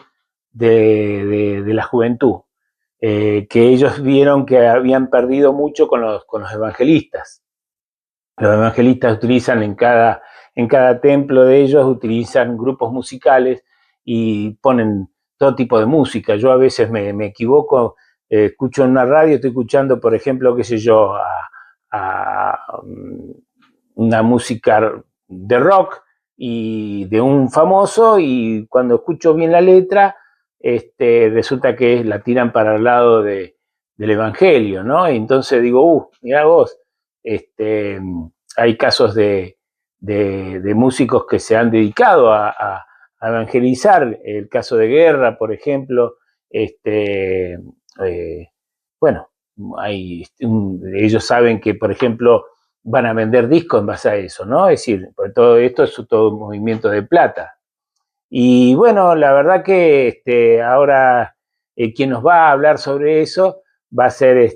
de la juventud, que ellos vieron que habían perdido mucho con los evangelistas. Los evangelistas utilizan en cada templo de ellos, utilizan grupos musicales y ponen todo tipo de música. Yo a veces me equivoco, escucho en una radio, estoy escuchando, por ejemplo, qué sé yo, una música de rock y de un famoso, y cuando escucho bien la letra, resulta que la tiran para el lado del evangelio, ¿no? Y entonces digo, mirá vos, hay casos de músicos que se han dedicado a evangelizar, el caso de Guerra, por ejemplo, bueno, ellos saben que, por ejemplo, van a vender discos en base a eso, ¿no? Es decir, por todo esto es todo un movimiento de plata. Y bueno, la verdad que ahora quien nos va a hablar sobre eso va a ser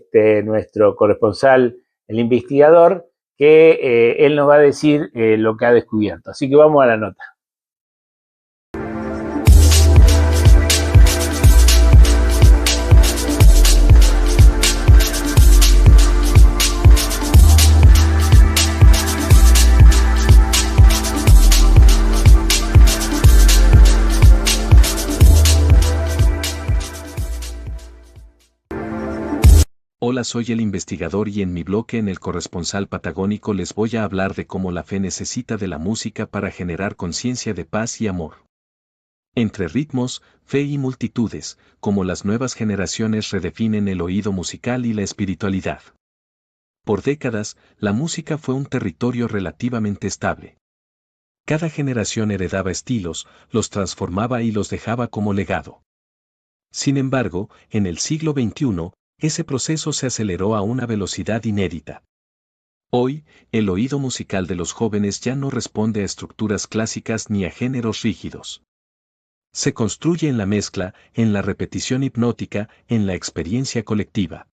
nuestro corresponsal, el investigador, que él nos va a decir lo que ha descubierto. Así que vamos a la nota.
Hola, soy el investigador y en mi bloque en el corresponsal patagónico les voy a hablar de cómo la fe necesita de la música para generar conciencia de paz y amor. Entre ritmos, fe y multitudes, como las nuevas generaciones redefinen el oído musical y la espiritualidad. Por décadas, la música fue un territorio relativamente estable. Cada generación heredaba estilos, los transformaba y los dejaba como legado. Sin embargo, en el siglo XXI, ese proceso se aceleró a una velocidad inédita. Hoy, el oído musical de los jóvenes ya no responde a estructuras clásicas ni a géneros rígidos. Se construye en la mezcla, en la repetición hipnótica, en la experiencia colectiva.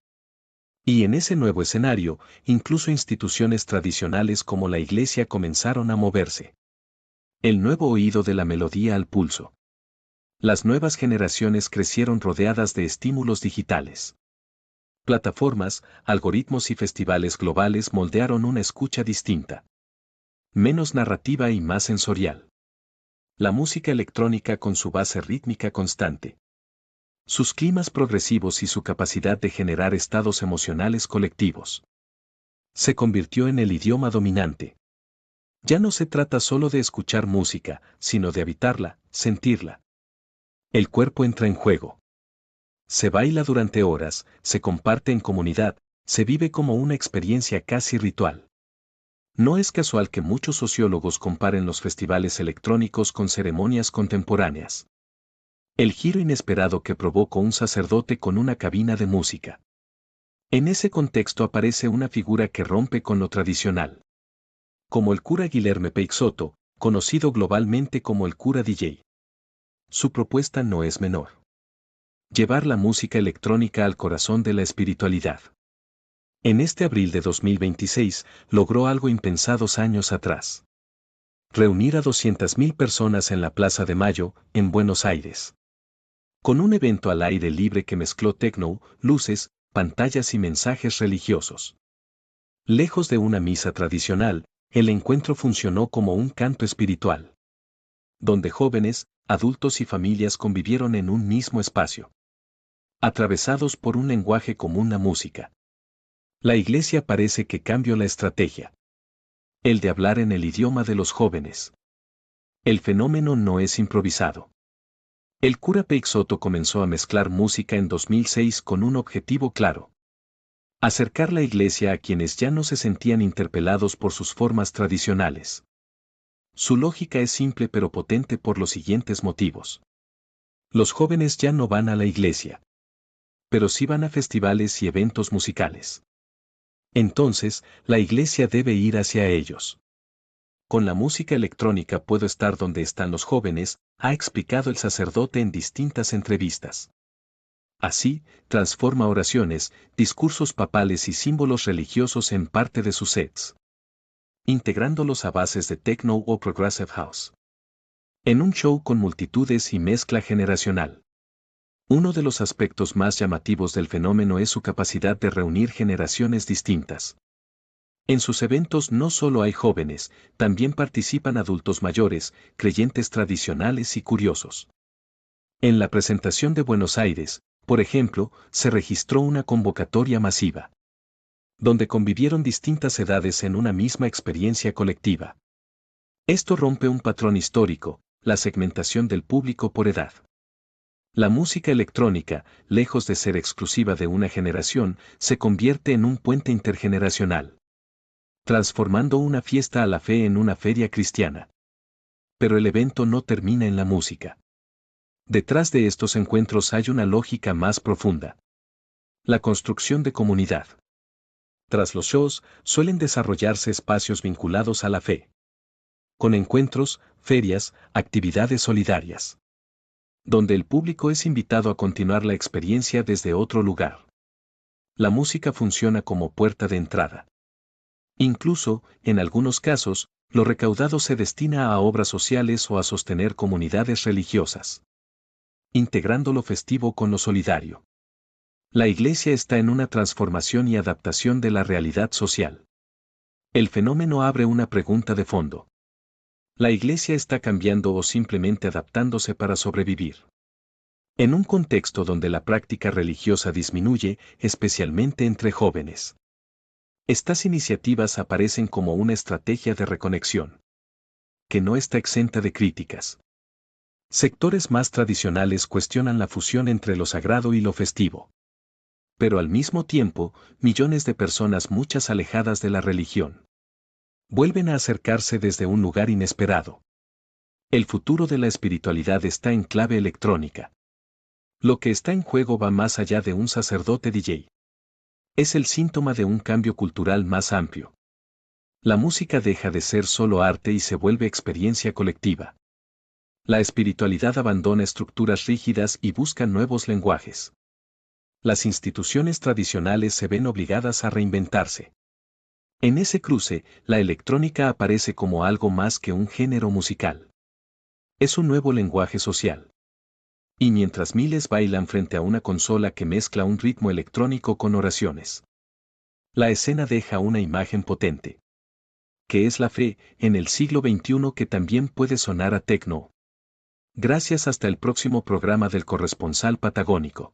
Y en ese nuevo escenario, incluso instituciones tradicionales como la iglesia comenzaron a moverse. El nuevo oído de la melodía al pulso. Las nuevas generaciones crecieron rodeadas de estímulos digitales. Plataformas, algoritmos y festivales globales moldearon una escucha distinta. Menos narrativa y más sensorial. La música electrónica con su base rítmica constante. Sus climas progresivos y su capacidad de generar estados emocionales colectivos. Se convirtió en el idioma dominante. Ya no se trata solo de escuchar música, sino de habitarla, sentirla. El cuerpo entra en juego. Se baila durante horas, se comparte en comunidad, se vive como una experiencia casi ritual. No es casual que muchos sociólogos comparen los festivales electrónicos con ceremonias contemporáneas. El giro inesperado que provocó un sacerdote con una cabina de música. En ese contexto aparece una figura que rompe con lo tradicional. Como el cura Guilherme Peixoto, conocido globalmente como el cura DJ. Su propuesta no es menor. Llevar la música electrónica al corazón de la espiritualidad. En este abril de 2026, logró algo impensado años atrás. Reunir a 200.000 personas en la Plaza de Mayo, en Buenos Aires. Con un evento al aire libre que mezcló techno, luces, pantallas y mensajes religiosos. Lejos de una misa tradicional, el encuentro funcionó como un canto espiritual. Donde jóvenes, adultos y familias convivieron en un mismo espacio. Atravesados por un lenguaje común, la música. La iglesia parece que cambió la estrategia. El de hablar en el idioma de los jóvenes. El fenómeno no es improvisado. El cura Peixoto comenzó a mezclar música en 2006 con un objetivo claro. Acercar la iglesia a quienes ya no se sentían interpelados por sus formas tradicionales. Su lógica es simple pero potente por los siguientes motivos. Los jóvenes ya no van a la iglesia, pero sí van a festivales y eventos musicales. Entonces, la iglesia debe ir hacia ellos. Con la música electrónica puedo estar donde están los jóvenes, ha explicado el sacerdote en distintas entrevistas. Así, transforma oraciones, discursos papales y símbolos religiosos en parte de sus sets, integrándolos a bases de techno o progressive house. En un show con multitudes y mezcla generacional. Uno de los aspectos más llamativos del fenómeno es su capacidad de reunir generaciones distintas. En sus eventos no solo hay jóvenes, también participan adultos mayores, creyentes tradicionales y curiosos. En la presentación de Buenos Aires, por ejemplo, se registró una convocatoria masiva, donde convivieron distintas edades en una misma experiencia colectiva. Esto rompe un patrón histórico, la segmentación del público por edad. La música electrónica, lejos de ser exclusiva de una generación, se convierte en un puente intergeneracional, transformando una fiesta a la fe en una feria cristiana. Pero el evento no termina en la música. Detrás de estos encuentros hay una lógica más profunda. La construcción de comunidad. Tras los shows, suelen desarrollarse espacios vinculados a la fe, con encuentros, ferias, actividades solidarias, donde el público es invitado a continuar la experiencia desde otro lugar. La música funciona como puerta de entrada. Incluso, en algunos casos, lo recaudado se destina a obras sociales o a sostener comunidades religiosas, integrando lo festivo con lo solidario. La Iglesia está en una transformación y adaptación de la realidad social. El fenómeno abre una pregunta de fondo. ¿La Iglesia está cambiando o simplemente adaptándose para sobrevivir? En un contexto donde la práctica religiosa disminuye, especialmente entre jóvenes, estas iniciativas aparecen como una estrategia de reconexión, que no está exenta de críticas. Sectores más tradicionales cuestionan la fusión entre lo sagrado y lo festivo. Pero al mismo tiempo, millones de personas muchas alejadas de la religión vuelven a acercarse desde un lugar inesperado. El futuro de la espiritualidad está en clave electrónica. Lo que está en juego va más allá de un sacerdote DJ. Es el síntoma de un cambio cultural más amplio. La música deja de ser solo arte y se vuelve experiencia colectiva. La espiritualidad abandona estructuras rígidas y busca nuevos lenguajes. Las instituciones tradicionales se ven obligadas a reinventarse. En ese cruce, la electrónica aparece como algo más que un género musical. Es un nuevo lenguaje social. Y mientras miles bailan frente a una consola que mezcla un ritmo electrónico con oraciones, la escena deja una imagen potente, que es la fe en el siglo XXI, que también puede sonar a techno. Gracias, hasta el próximo programa del Corresponsal Patagónico.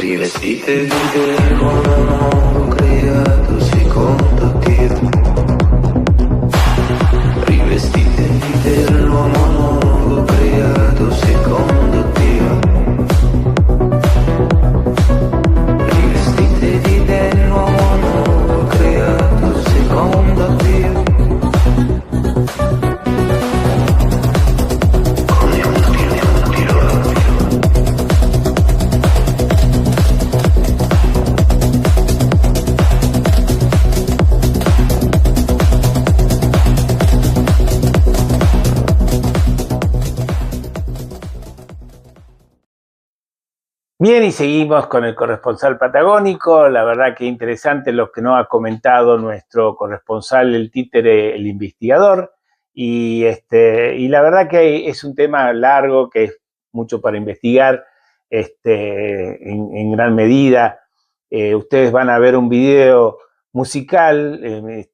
Rivestite del modo creato secondo Dio. Rivestite dell'uomo nuovo creato secondo Dio. Rivestite dell'uomo nuovo creato secondo Dio.
Bien, y seguimos con el corresponsal patagónico. La verdad que interesante lo que nos ha comentado nuestro corresponsal, el títere, el investigador. Y la verdad que es un tema largo, que es mucho para investigar en gran medida. Ustedes van a ver un video musical,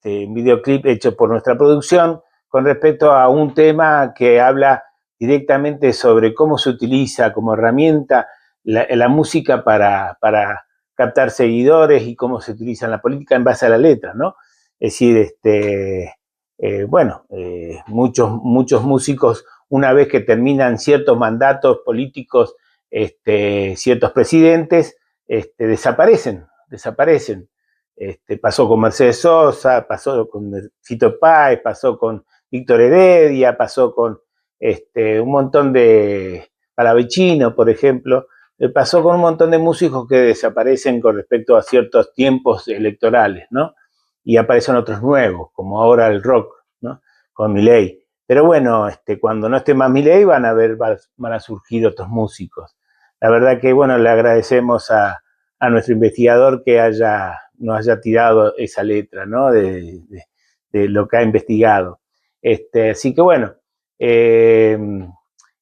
un videoclip hecho por nuestra producción con respecto a un tema que habla directamente sobre cómo se utiliza como herramienta la música para captar seguidores y cómo se utiliza en la política en base a la letra, ¿no? Es decir, muchos músicos, una vez que terminan ciertos mandatos políticos, ciertos presidentes, desaparecen. Pasó con Mercedes Sosa, pasó con Fito Páez, pasó con Víctor Heredia, pasó con un montón de Palavecino, por ejemplo. Pasó con un montón de músicos que desaparecen con respecto a ciertos tiempos electorales, ¿no? Y aparecen otros nuevos, como ahora el rock, ¿no? Con Milei. Pero bueno, cuando no esté más Milei van a surgir otros músicos. La verdad que, bueno, le agradecemos a nuestro investigador que nos haya tirado esa letra, ¿no? De lo que ha investigado. Así que, bueno,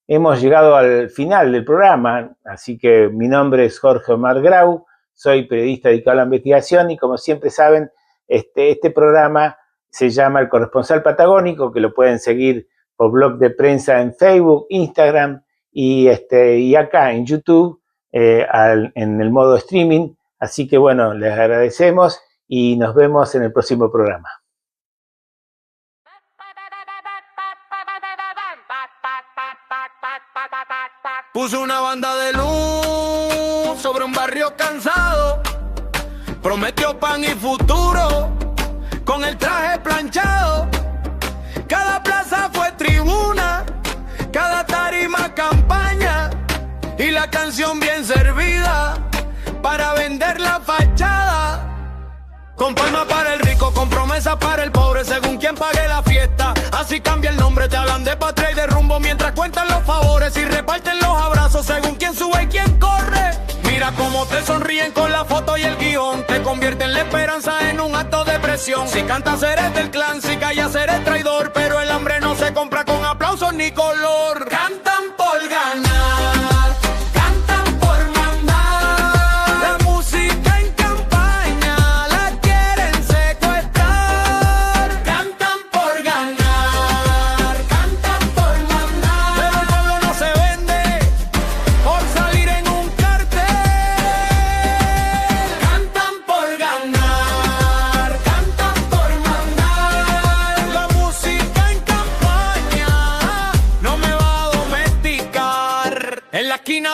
hemos llegado al final del programa, así que mi nombre es Jorge Omar Grau, soy periodista dedicado a la investigación y como siempre saben, este programa se llama El Corresponsal Patagónico, que lo pueden seguir por blog de prensa en Facebook, Instagram y acá en YouTube en el modo streaming. Así que bueno, les agradecemos y nos vemos en el próximo programa.
Puso una banda de luz sobre un barrio cansado. Prometió pan y futuro con el traje planchado. Cada plaza fue tribuna, cada tarima campaña y la canción bien servida para vender la fachada. Con palma para el rico, con promesa para el pobre, según quien pague la fiesta. Así cambia el nombre, te hablan de patria y de rumbo mientras cuentan los favores y reparten los abrazos según quien sube y quien corre. Mira cómo te sonríen con la foto y el guión, te convierten la esperanza en un acto de presión. Si cantas eres del clan, si callas eres traidor, pero el hambre no se compra con aplausos ni color. Cantan por ganar.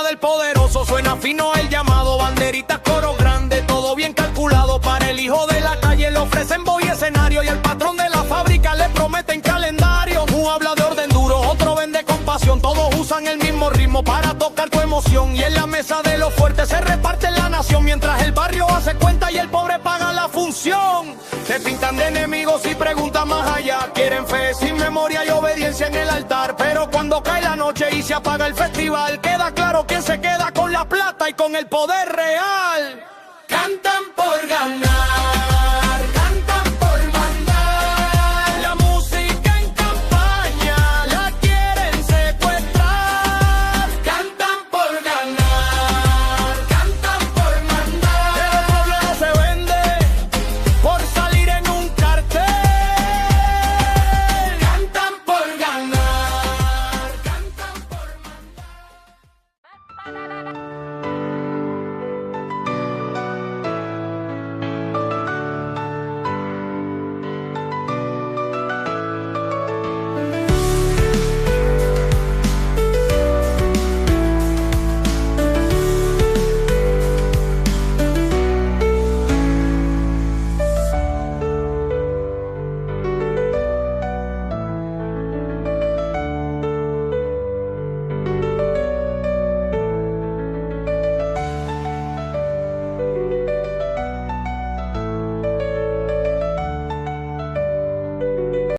Del poderoso suena fino el llamado, banderitas, coro grande, todo bien calculado para el hijo de la calle. Le ofrecen boy escenario y el patrón de la fábrica le prometen calendario. Uno habla de orden duro, otro vende compasión, todos usan el mismo ritmo para tocar tu emoción. Y en la mesa de los fuertes se reparte la nación, mientras el barrio hace cuenta y el pobre paga la función. Te pintan de enemigos y preguntan más allá, quieren fe sin memoria y obediencia en el altar. Pero cuando cae la noche y se apaga el festival, queda claro quién se queda con la plata y con el poder real. Cantan por ganar.